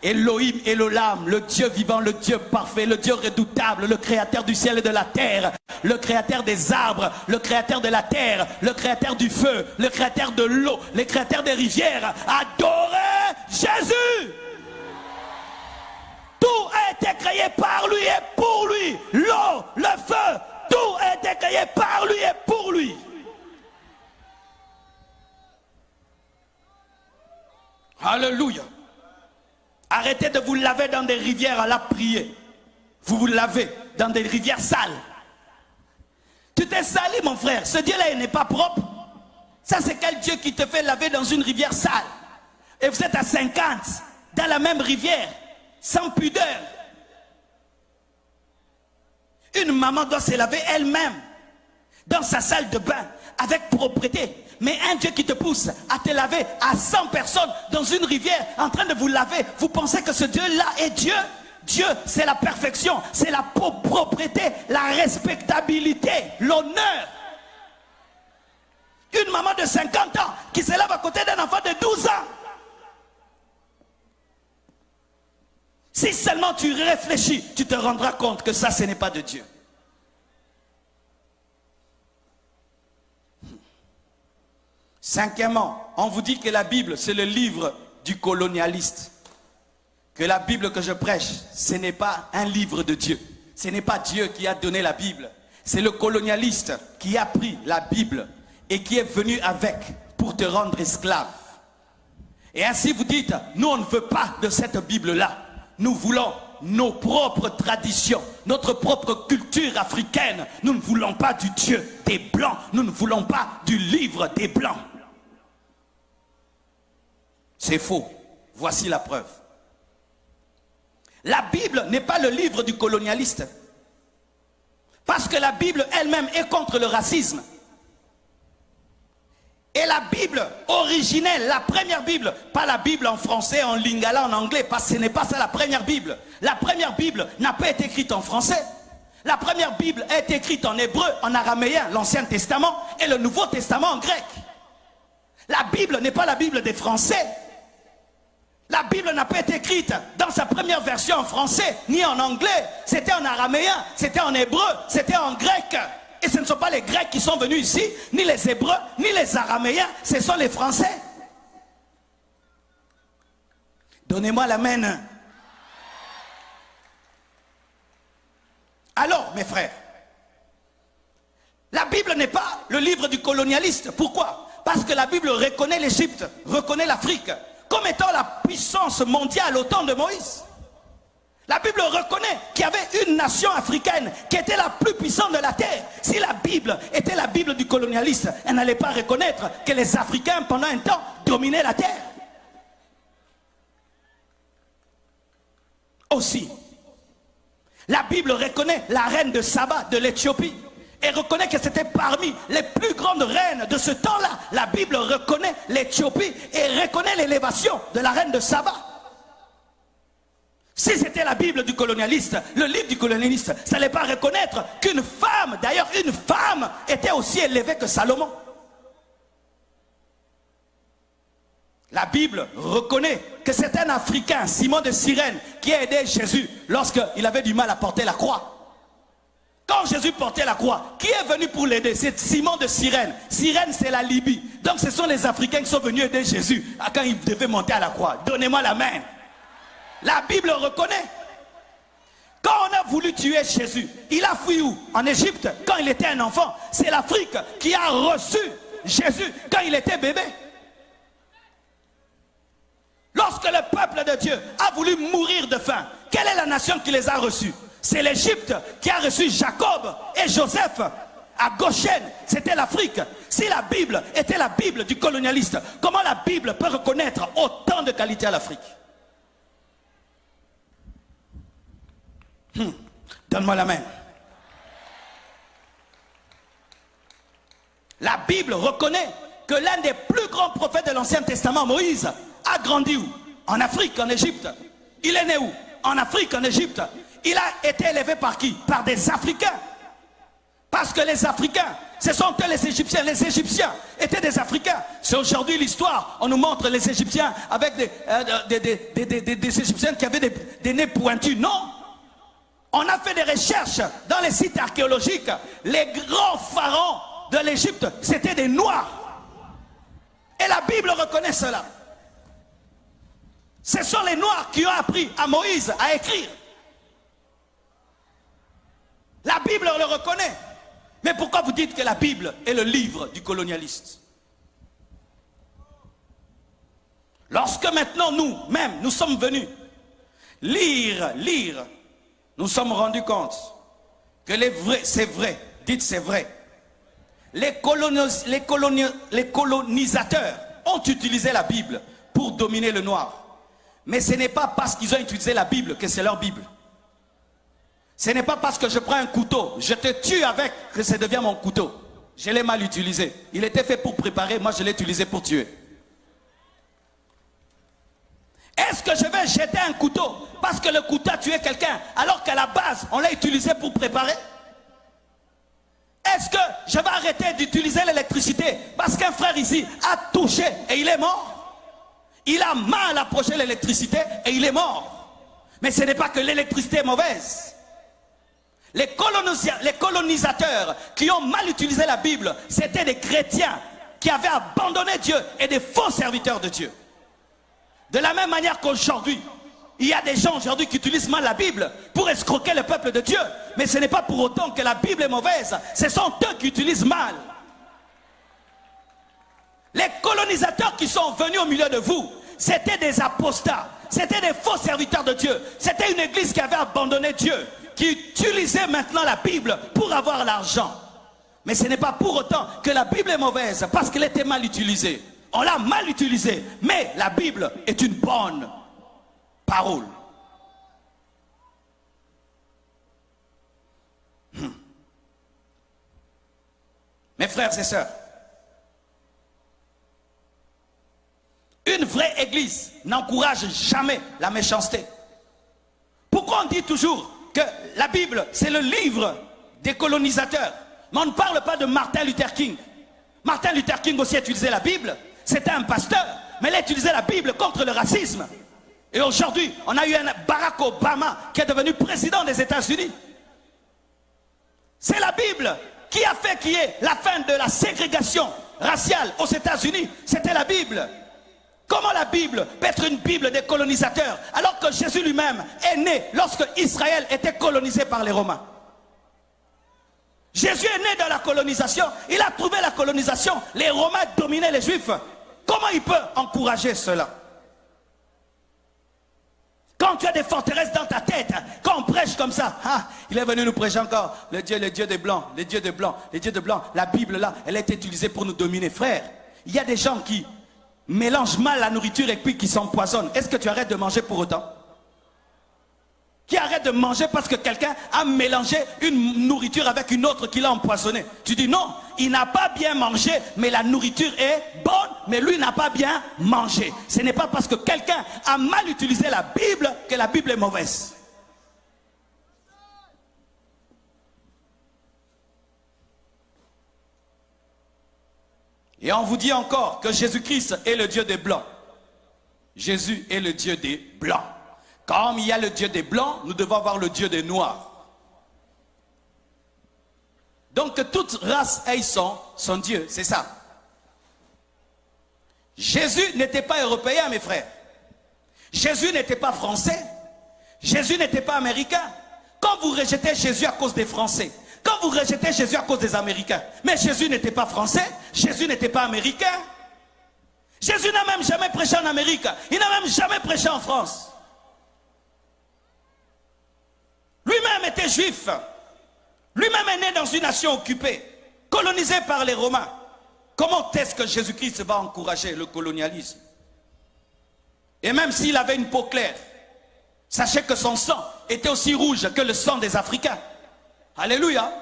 Elohim, Elolam, le Dieu vivant, le Dieu parfait, le Dieu redoutable, le créateur du ciel et de la terre, le créateur des arbres, le créateur de la terre, le créateur du feu, le créateur de l'eau, le créateur des rivières. Adorez Jésus. Tout a été créé par lui et pour lui. L'eau, le feu, tout a été créé par lui et pour lui. Alléluia. Arrêtez de vous laver dans des rivières à la prière. Vous vous lavez dans des rivières sales. Tu t'es sali, mon frère. Ce Dieu-là, il n'est pas propre. Ça, c'est quel Dieu qui te fait laver dans une rivière sale? Et vous êtes à 50 dans la même rivière, sans pudeur. Une maman doit se laver elle-même dans sa salle de bain avec propreté. Mais un Dieu qui te pousse à te laver à 100 personnes dans une rivière en train de vous laver, vous pensez que ce Dieu-là est Dieu? Dieu, c'est la perfection, c'est la propreté, la respectabilité, l'honneur. Une maman de 50 ans qui se lave à côté d'un enfant de 12 ans. Si seulement tu réfléchis, tu te rendras compte que ça, ce n'est pas de Dieu. Cinquièmement, on vous dit que la Bible, c'est le livre du colonialiste. Que la Bible que je prêche, ce n'est pas un livre de Dieu. Ce n'est pas Dieu qui a donné la Bible. C'est le colonialiste qui a pris la Bible et qui est venu avec pour te rendre esclave. Et ainsi vous dites, nous on ne veut pas de cette Bible-là. Nous voulons nos propres traditions, notre propre culture africaine. Nous ne voulons pas du Dieu des Blancs. Nous ne voulons pas du livre des Blancs. C'est faux. Voici la preuve. La Bible n'est pas le livre du colonialiste. Parce que la Bible elle-même est contre le racisme. Et la Bible originelle, la première Bible, pas la Bible en français, en lingala, en anglais, parce que ce n'est pas ça la première Bible. La première Bible n'a pas été écrite en français. La première Bible a été écrite en hébreu, en araméen, l'Ancien Testament, et le Nouveau Testament en grec. La Bible n'est pas la Bible des Français. La Bible n'a pas été écrite dans sa première version en français, ni en anglais. C'était en araméen, c'était en hébreu, c'était en grec. Et ce ne sont pas les Grecs qui sont venus ici, ni les Hébreux, ni les Araméens, ce sont les Français. Donnez-moi l'amen. Alors, mes frères, la Bible n'est pas le livre du colonialiste. Pourquoi? Parce que la Bible reconnaît l'Égypte, reconnaît l'Afrique, comme étant la puissance mondiale au temps de Moïse. La Bible reconnaît qu'il y avait une nation africaine qui était la plus puissante de la terre. Si la Bible était la Bible du colonialiste, elle n'allait pas reconnaître que les Africains, pendant un temps, dominaient la terre. Aussi, la Bible reconnaît la reine de Saba de l'Éthiopie et reconnaît que c'était parmi les plus grandes reines de ce temps-là. La Bible reconnaît l'Éthiopie et reconnaît l'élévation de la reine de Saba. Si c'était la Bible du colonialiste, le livre du colonialiste, ça n'allait pas reconnaître qu'une femme, d'ailleurs une femme, était aussi élevée que Salomon. La Bible reconnaît que c'est un Africain, Simon de Cyrène, qui a aidé Jésus lorsqu'il avait du mal à porter la croix. Quand Jésus portait la croix, qui est venu pour l'aider? C'est Simon de Cyrène. Cyrène, c'est la Libye. Donc ce sont les Africains qui sont venus aider Jésus quand il devait monter à la croix. Donnez-moi la main. La Bible reconnaît. Quand on a voulu tuer Jésus, il a fui où? En Égypte, quand il était un enfant. C'est l'Afrique qui a reçu Jésus quand il était bébé. Lorsque le peuple de Dieu a voulu mourir de faim, quelle est la nation qui les a reçus? C'est l'Égypte qui a reçu Jacob et Joseph à Goshen. C'était l'Afrique. Si la Bible était la Bible du colonialiste, comment la Bible peut reconnaître autant de qualités à l'Afrique? Donne-moi la main. La Bible reconnaît que l'un des plus grands prophètes de l'Ancien Testament, Moïse, a grandi où? En Afrique, en Égypte. Il est né où? En Afrique, en Égypte. Il a été élevé par qui? Par des Africains. Parce que les Africains, ce sont eux les Égyptiens. Les Égyptiens étaient des Africains. C'est aujourd'hui l'histoire. On nous montre les Égyptiens avec des Égyptiens qui avaient des nez pointus. Non. On a fait des recherches dans les sites archéologiques. Les grands pharaons de l'Égypte, c'était des Noirs. Et la Bible reconnaît cela. Ce sont les Noirs qui ont appris à Moïse à écrire. La Bible le reconnaît. Mais pourquoi vous dites que la Bible est le livre du colonialiste? Lorsque maintenant nous-mêmes, nous sommes venus lire, nous sommes rendus compte que c'est vrai, dites c'est vrai. Les colonisateurs ont utilisé la Bible pour dominer le noir. Mais ce n'est pas parce qu'ils ont utilisé la Bible que c'est leur Bible. Ce n'est pas parce que je prends un couteau, je te tue avec, que ça devient mon couteau. Je l'ai mal utilisé. Il était fait pour préparer, moi je l'ai utilisé pour tuer. Est-ce que je vais jeter un couteau parce que le couteau a tué quelqu'un alors qu'à la base on l'a utilisé pour préparer? Est-ce que je vais arrêter d'utiliser l'électricité parce qu'un frère ici a touché et il est mort? Il a mal approché l'électricité et il est mort. Mais ce n'est pas que l'électricité est mauvaise. Les colonisateurs qui ont mal utilisé la Bible, c'était des chrétiens qui avaient abandonné Dieu et des faux serviteurs de Dieu. De la même manière qu'aujourd'hui, il y a des gens aujourd'hui qui utilisent mal la Bible pour escroquer le peuple de Dieu. Mais ce n'est pas pour autant que la Bible est mauvaise. Ce sont eux qui utilisent mal. Les colonisateurs qui sont venus au milieu de vous, c'était des apostats. C'était des faux serviteurs de Dieu. C'était une église qui avait abandonné Dieu, qui utilisait maintenant la Bible pour avoir l'argent. Mais ce n'est pas pour autant que la Bible est mauvaise, parce qu'elle était mal utilisée. On l'a mal utilisée, mais la Bible est une bonne parole. Mes frères et sœurs, une vraie église n'encourage jamais la méchanceté. Pourquoi on dit toujours que la Bible, c'est le livre des colonisateurs? Mais on ne parle pas de Martin Luther King. Martin Luther King aussi utilisait la Bible. C'était un pasteur, mais il a utilisé la Bible contre le racisme. Et aujourd'hui, on a eu un Barack Obama qui est devenu président des États-Unis. C'est la Bible qui a fait qu'il y ait la fin de la ségrégation raciale aux États-Unis. C'était la Bible. Comment la Bible peut être une Bible des colonisateurs alors que Jésus lui-même est né lorsque Israël était colonisé par les Romains? Jésus est né dans la colonisation, il a trouvé la colonisation, les Romains dominaient les Juifs. Comment il peut encourager cela? Quand tu as des forteresses dans ta tête, quand on prêche comme ça, ah, il est venu nous prêcher encore, le Dieu des Blancs, les dieux des Blancs, les dieux de Blancs. La Bible là, elle a été utilisée pour nous dominer, frère. Il y a des gens qui mélangent mal la nourriture et puis qui s'empoisonnent. Est-ce que tu arrêtes de manger pour autant? Qui arrête de manger parce que quelqu'un a mélangé une nourriture avec une autre qui l'a empoisonné. Tu dis non, il n'a pas bien mangé, mais la nourriture est bonne, mais lui n'a pas bien mangé. Ce n'est pas parce que quelqu'un a mal utilisé la Bible que la Bible est mauvaise. Et on vous dit encore que Jésus-Christ est le Dieu des Blancs. Jésus est le Dieu des Blancs. Comme il y a le Dieu des Blancs, nous devons avoir le Dieu des Noirs. Donc que toute race ait son Dieu, c'est ça. Jésus n'était pas européen, mes frères. Jésus n'était pas français. Jésus n'était pas américain. Quand vous rejetez Jésus à cause des Français, quand vous rejetez Jésus à cause des Américains, mais Jésus n'était pas français, Jésus n'était pas américain. Jésus n'a même jamais prêché en Amérique, il n'a même jamais prêché en France. Lui-même était juif. Lui-même est né dans une nation occupée, colonisée par les Romains. Comment est-ce que Jésus-Christ va encourager le colonialisme? Et même s'il avait une peau claire, sachez que son sang était aussi rouge que le sang des Africains. Alléluia.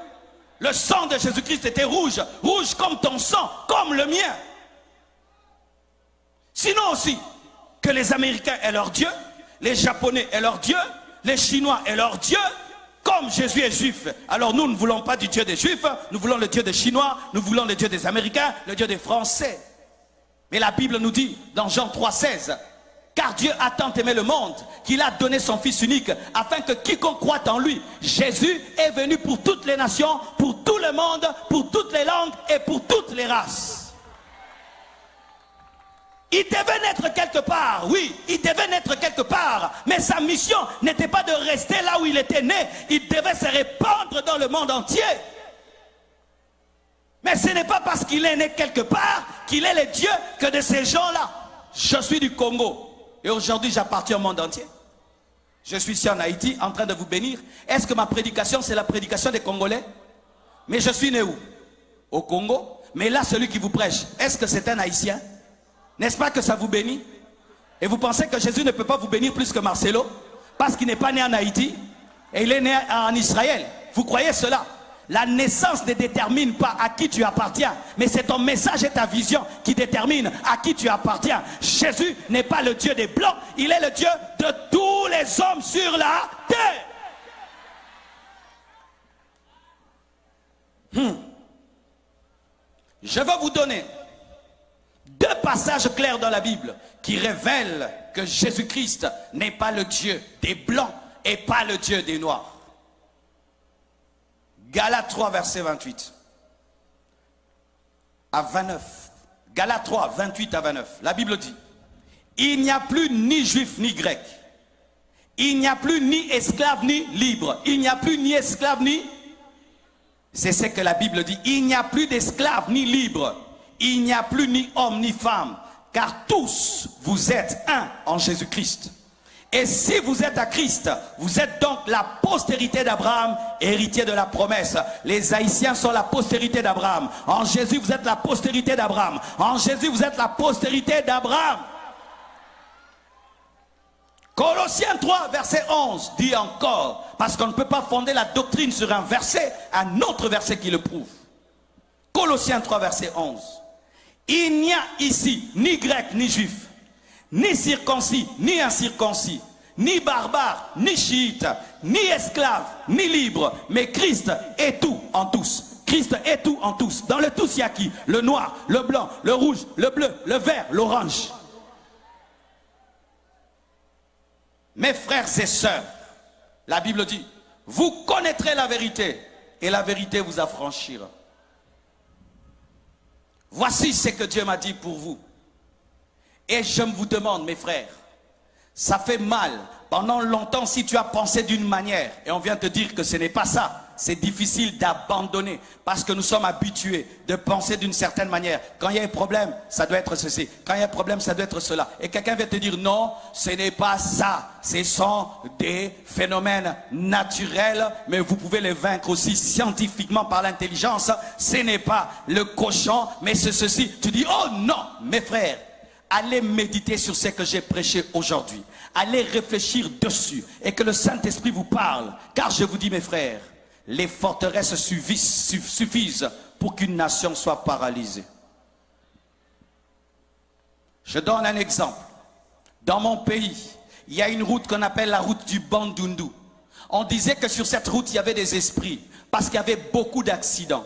Le sang de Jésus-Christ était rouge, rouge comme ton sang, comme le mien. Sinon aussi, que les Américains aient leur Dieu, les Japonais aient leur Dieu, les Chinois aient leur Dieu, comme Jésus est juif. Alors nous ne voulons pas du Dieu des Juifs, nous voulons le Dieu des Chinois, nous voulons le Dieu des Américains, le Dieu des Français. Mais la Bible nous dit, dans Jean 3,16, car Dieu a tant aimé le monde qu'il a donné son Fils unique, afin que quiconque croit en lui, Jésus est venu pour toutes les nations, pour tout le monde, pour toutes les langues et pour toutes les races. Il devait naître quelque part, oui, il devait naître quelque part, mais sa mission n'était pas de rester là où il était né, il devait se répandre dans le monde entier. Mais ce n'est pas parce qu'il est né quelque part qu'il est le Dieu que de ces gens-là. Je suis du Congo et aujourd'hui j'appartiens au monde entier. Je suis ici en Haïti en train de vous bénir. Est-ce que ma prédication c'est la prédication des Congolais? Mais je suis né où? Au Congo. Mais là celui qui vous prêche, est-ce que c'est un Haïtien? N'est-ce pas que ça vous bénit? Et vous pensez que Jésus ne peut pas vous bénir plus que Marcelo? Parce qu'il n'est pas né en Haïti et il est né en Israël. Vous croyez cela? La naissance ne détermine pas à qui tu appartiens, mais c'est ton message et ta vision qui déterminent à qui tu appartiens. Jésus n'est pas le Dieu des Blancs, il est le Dieu de tous les hommes sur la terre. Je vais vous donner deux passages clairs dans la Bible qui révèlent que Jésus-Christ n'est pas le Dieu des Blancs et pas le Dieu des Noirs. Galates 3, verset 28 à 29. Galates 3, 28 à 29. La Bible dit, il n'y a plus ni juif ni grec. Il n'y a plus ni esclave ni libre. Il n'y a plus ni esclave ni... C'est ce que la Bible dit. Il n'y a plus d'esclave ni libre. Il n'y a plus ni homme ni femme. Car tous vous êtes un en Jésus-Christ. Et si vous êtes à Christ, vous êtes donc la postérité d'Abraham, héritier de la promesse. Les Haïtiens sont la postérité d'Abraham. En Jésus, vous êtes la postérité d'Abraham. En Jésus, vous êtes la postérité d'Abraham. Colossiens 3, verset 11, dit encore, parce qu'on ne peut pas fonder la doctrine sur un verset, un autre verset qui le prouve. Colossiens 3, verset 11. Il n'y a ici ni grec ni juif, ni circoncis ni incirconcis, ni barbare ni chiite, ni esclave ni libre, mais Christ est tout en tous. Christ est tout en tous. Dans le tous, il y a qui? Le noir, le blanc, le rouge, le bleu, le vert, l'orange. Mes frères et sœurs, la Bible dit, vous connaîtrez la vérité et la vérité vous affranchira. Voici ce que Dieu m'a dit pour vous. Et je vous demande, mes frères, ça fait mal. Pendant longtemps, si tu as pensé d'une manière, et on vient te dire que ce n'est pas ça, c'est difficile d'abandonner, parce que nous sommes habitués de penser d'une certaine manière. Quand il y a un problème, ça doit être ceci. Quand il y a un problème, ça doit être cela. Et quelqu'un vient te dire, non, ce n'est pas ça. Ce sont des phénomènes naturels, mais vous pouvez les vaincre aussi scientifiquement par l'intelligence. Ce n'est pas le cochon, mais c'est ceci. Tu dis, oh non, mes frères, allez méditer sur ce que j'ai prêché aujourd'hui. Allez réfléchir dessus et que le Saint-Esprit vous parle. Car je vous dis, mes frères, les forteresses suffisent pour qu'une nation soit paralysée. Je donne un exemple. Dans mon pays, il y a une route qu'on appelle la route du Bandundu. On disait que sur cette route, il y avait des esprits parce qu'il y avait beaucoup d'accidents.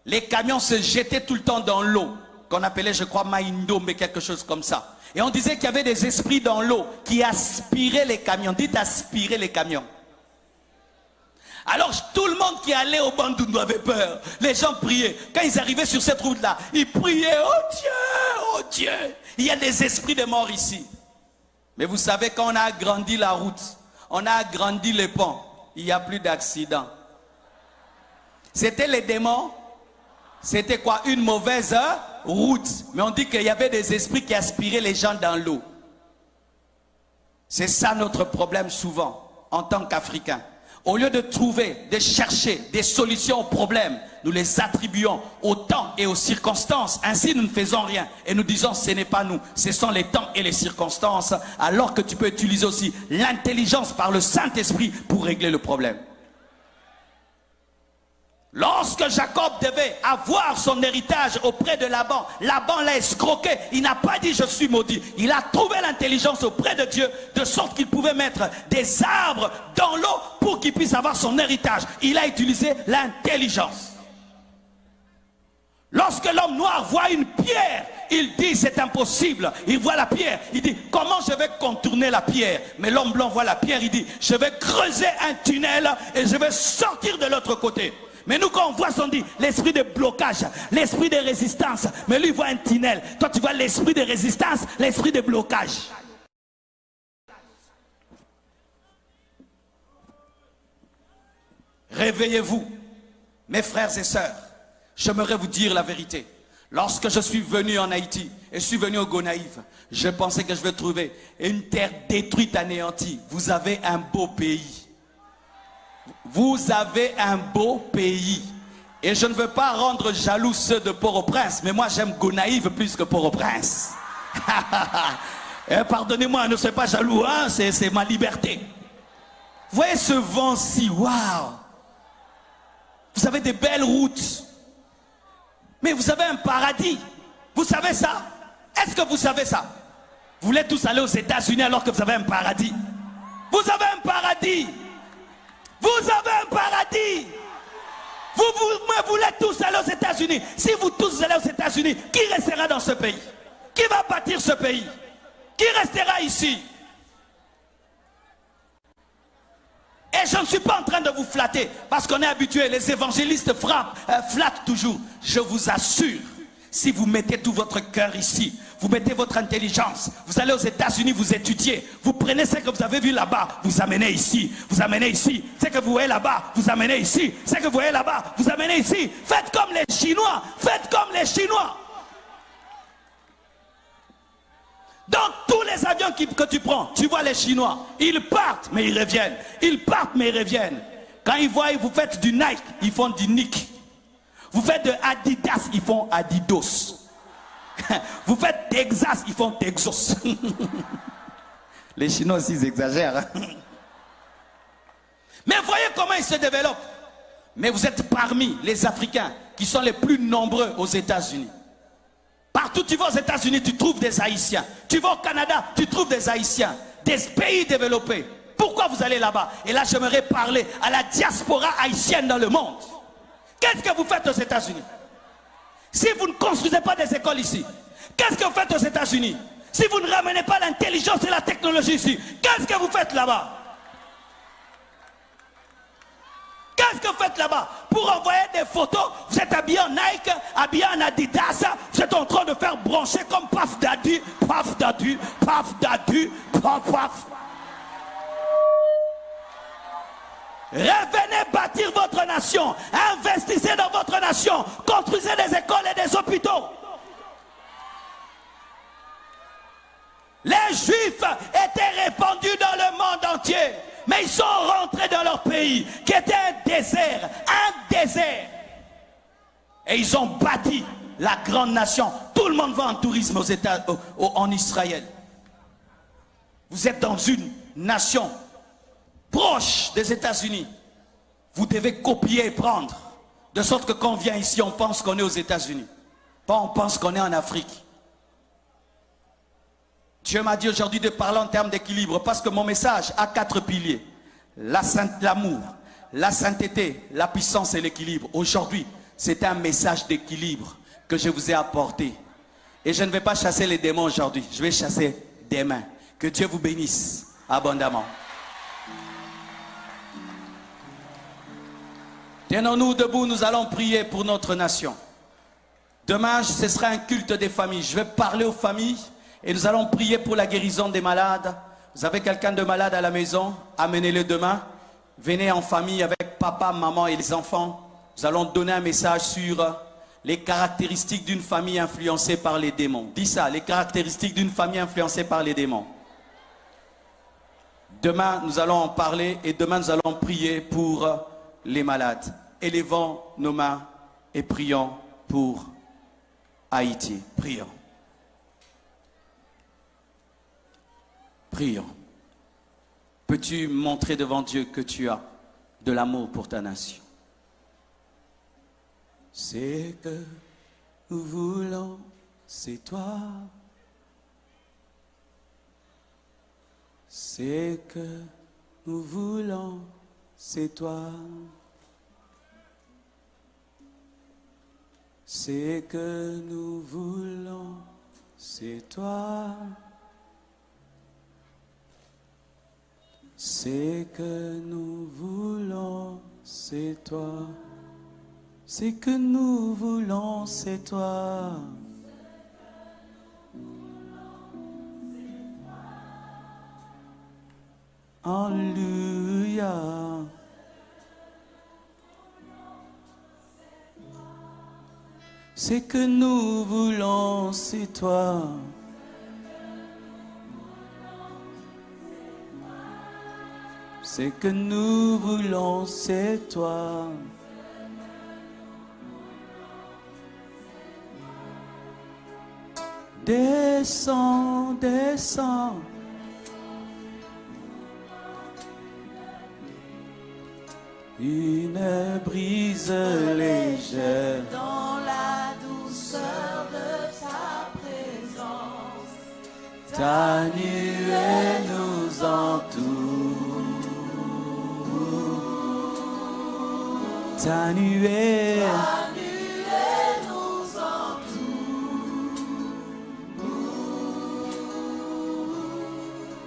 Les camions se jetaient tout le temps dans l'eau, qu'on appelait, je crois, Maindo, mais quelque chose comme ça. Et on disait qu'il y avait des esprits dans l'eau qui aspiraient les camions. Dites aspirer les camions. Alors tout le monde qui allait au Bandundu avait peur. Les gens priaient. Quand ils arrivaient sur cette route-là, ils priaient, oh Dieu, oh Dieu. Il y a des esprits de mort ici. Mais vous savez, quand on a agrandi la route, on a agrandi les ponts, il n'y a plus d'accidents. C'était les démons. C'était quoi? Une mauvaise route. Mais on dit qu'il y avait des esprits qui aspiraient les gens dans l'eau. C'est ça notre problème souvent, en tant qu'Africains. Au lieu de trouver, de chercher des solutions aux problèmes, nous les attribuons au temps et aux circonstances. Ainsi, nous ne faisons rien. Et nous disons, ce n'est pas nous, ce sont les temps et les circonstances. Alors que tu peux utiliser aussi l'intelligence par le Saint-Esprit pour régler le problème. Lorsque Jacob devait avoir son héritage auprès de Laban, Laban l'a escroqué. Il n'a pas dit je suis maudit. Il a trouvé l'intelligence auprès de Dieu de sorte qu'il pouvait mettre des arbres dans l'eau pour qu'il puisse avoir son héritage. Il a utilisé l'intelligence. Lorsque l'homme noir voit une pierre, il dit c'est impossible. Il voit la pierre, il dit comment je vais contourner la pierre? Mais l'homme blanc voit la pierre, il dit je vais creuser un tunnel et je vais sortir de l'autre côté. Mais nous, quand on voit, on dit l'esprit de blocage, l'esprit de résistance. Mais lui, il voit un tunnel. Toi, tu vois l'esprit de résistance, l'esprit de blocage. Réveillez-vous, mes frères et sœurs. J'aimerais vous dire la vérité. Lorsque je suis venu en Haïti et je suis venu au Gonaïve, je pensais que je vais trouver une terre détruite, anéantie. Vous avez un beau pays. Vous avez un beau pays. Et je ne veux pas rendre jaloux ceux de Port-au-Prince, mais moi j'aime Gonaïve plus que Port-au-Prince. Pardonnez-moi, ne soyez pas jaloux, hein? C'est ma liberté. Vous voyez ce vent-ci, waouh! Vous avez des belles routes. Mais vous avez un paradis. Vous savez ça? Est-ce que vous savez ça? Vous voulez tous aller aux États-Unis alors que vous avez un paradis? Vous avez un paradis. Vous avez un paradis. Vous voulez tous aller aux États-Unis. Si vous tous allez aux États-Unis, qui restera dans ce pays? Qui va bâtir ce pays? Qui restera ici? Et je ne suis pas en train de vous flatter, parce qu'on est habitué, les évangélistes flattent toujours. Je vous assure, si vous mettez tout votre cœur ici, vous mettez votre intelligence, vous allez aux États-Unis, vous étudiez, vous prenez ce que vous avez vu là-bas, vous amenez ici, vous amenez ici, ce que vous voyez là-bas, vous amenez ici, ce que vous voyez là-bas, vous amenez ici. Faites comme les Chinois, faites comme les Chinois. Dans tous les avions que tu prends, tu vois les Chinois, ils partent mais ils reviennent, ils partent mais ils reviennent. Quand ils voient, vous faites du Nike, ils font du Nike. Vous faites de Adidas, ils font Adidas. Vous faites Texas, ils font Texas. Les Chinois aussi, ils exagèrent. Mais voyez comment ils se développent. Mais vous êtes parmi les Africains qui sont les plus nombreux aux États-Unis. Partout tu vas aux États-Unis, tu trouves des Haïtiens. Tu vas au Canada, tu trouves des Haïtiens. Des pays développés. Pourquoi vous allez là-bas? Et là, j'aimerais parler à la diaspora haïtienne dans le monde. Qu'est-ce que vous faites aux États-Unis? Si vous ne construisez pas des écoles ici, qu'est-ce que vous faites aux États-Unis? Si vous ne ramenez pas l'intelligence et la technologie ici, qu'est-ce que vous faites là-bas? Qu'est-ce que vous faites là-bas? Pour envoyer des photos, vous êtes habillé en Nike, habillé en Adidas, vous êtes en train de faire brancher comme paf dadu, paf dadu, paf dadu, paf paf. Revenez bâtir votre nation, investissez dans votre nation, construisez des écoles et des hôpitaux. Les Juifs étaient répandus dans le monde entier. Mais ils sont rentrés dans leur pays, qui était un désert. Et ils ont bâti la grande nation. Tout le monde va en tourisme en Israël. Vous êtes dans une nation proche des États-Unis. Vous devez copier et prendre. De sorte que quand on vient ici, on pense qu'on est aux États-Unis. Pas on pense qu'on est en Afrique. Dieu m'a dit aujourd'hui de parler en termes d'équilibre parce que mon message a 4 piliers. L'amour, la sainteté, la puissance et l'équilibre. Aujourd'hui, c'est un message d'équilibre que je vous ai apporté. Et je ne vais pas chasser les démons aujourd'hui. Je vais chasser des mains. Que Dieu vous bénisse abondamment. Tenons-nous debout, nous allons prier pour notre nation. Demain, ce sera un culte des familles. Je vais parler aux familles. Et nous allons prier pour la guérison des malades. Vous avez quelqu'un de malade à la maison? Amenez-le demain. Venez en famille avec papa, maman et les enfants. Nous allons donner un message sur les caractéristiques d'une famille influencée par les démons. Dis ça, les caractéristiques d'une famille influencée par les démons. Demain, nous allons en parler et demain, nous allons prier pour les malades. Élevons nos mains et prions pour Haïti. Prions. Prions. Peux-tu montrer devant Dieu que tu as de l'amour pour ta nation? C'est que nous voulons, c'est toi. C'est que nous voulons, c'est toi. C'est que nous voulons, c'est toi. C'est que nous voulons, c'est toi. C'est que nous voulons, c'est toi. Alléluia. C'est que nous voulons, c'est toi. C'est que nous voulons, c'est toi. Descends, descends. Une brise légère dans la douceur de ta présence. ta nuée nous entoure. Ta nuée nous entoure.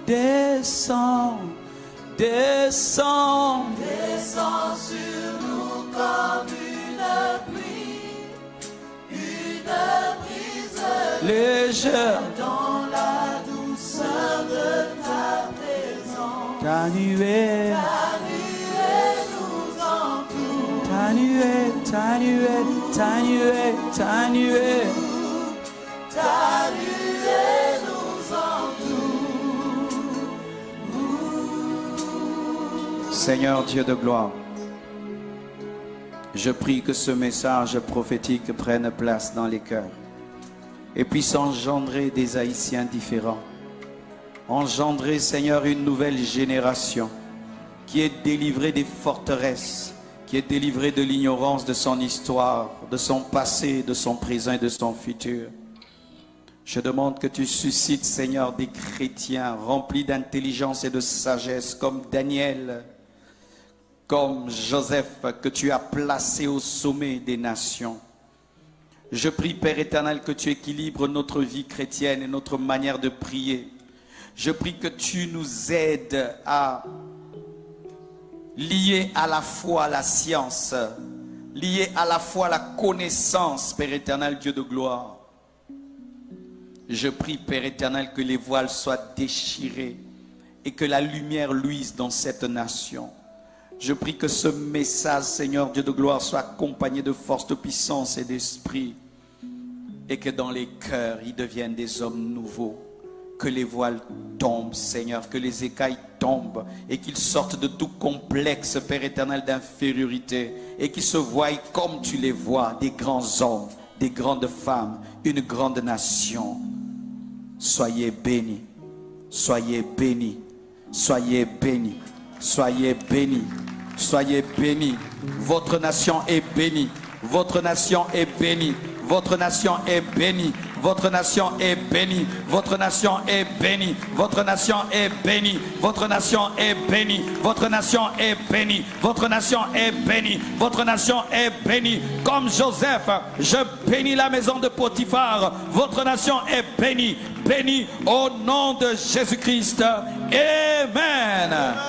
descend, descend, Descends sur nous comme une pluie, une brise légère, dans la douceur de ta présence. ta nuée, Ta nuée nous entoure. ta nuée, ta nuée, ta nuée, ta nuée. Ta nuée nous entoure. Seigneur Dieu de gloire, je prie que ce message prophétique prenne place dans les cœurs et puisse engendrer des Haïtiens différents. Engendrer, Seigneur, une nouvelle génération qui est délivrée des forteresses, qui est délivré de l'ignorance de son histoire, de son passé, de son présent et de son futur. Je demande que tu suscites, Seigneur, des chrétiens remplis d'intelligence et de sagesse, comme Daniel, comme Joseph, que tu as placé au sommet des nations. Je prie, Père éternel, que tu équilibres notre vie chrétienne et notre manière de prier. Je prie que tu nous aides à lier à la fois la science, lier à la fois la connaissance, Père éternel, Dieu de gloire. Je prie, Père éternel, que les voiles soient déchirés et que la lumière luise dans cette nation. Je prie que ce message, Seigneur Dieu de gloire, soit accompagné de force, de puissance et d'esprit, et que dans les cœurs, ils deviennent des hommes nouveaux. Que les voiles tombent, Seigneur, que les écailles tombent, et qu'ils sortent de tout complexe, Père éternel, d'infériorité, et qu'ils se voient comme tu les vois, des grands hommes, des grandes femmes, une grande nation. Soyez bénis, soyez bénis, soyez bénis, soyez bénis, soyez bénis. Votre nation est bénie, votre nation est bénie, votre nation est bénie, votre nation est bénie, votre nation est bénie, votre nation est bénie, votre nation est bénie, votre nation est bénie, votre nation est bénie, votre nation est bénie. Comme Joseph, je bénis la maison de Potiphar, votre nation est bénie, bénie au nom de Jésus-Christ. Amen.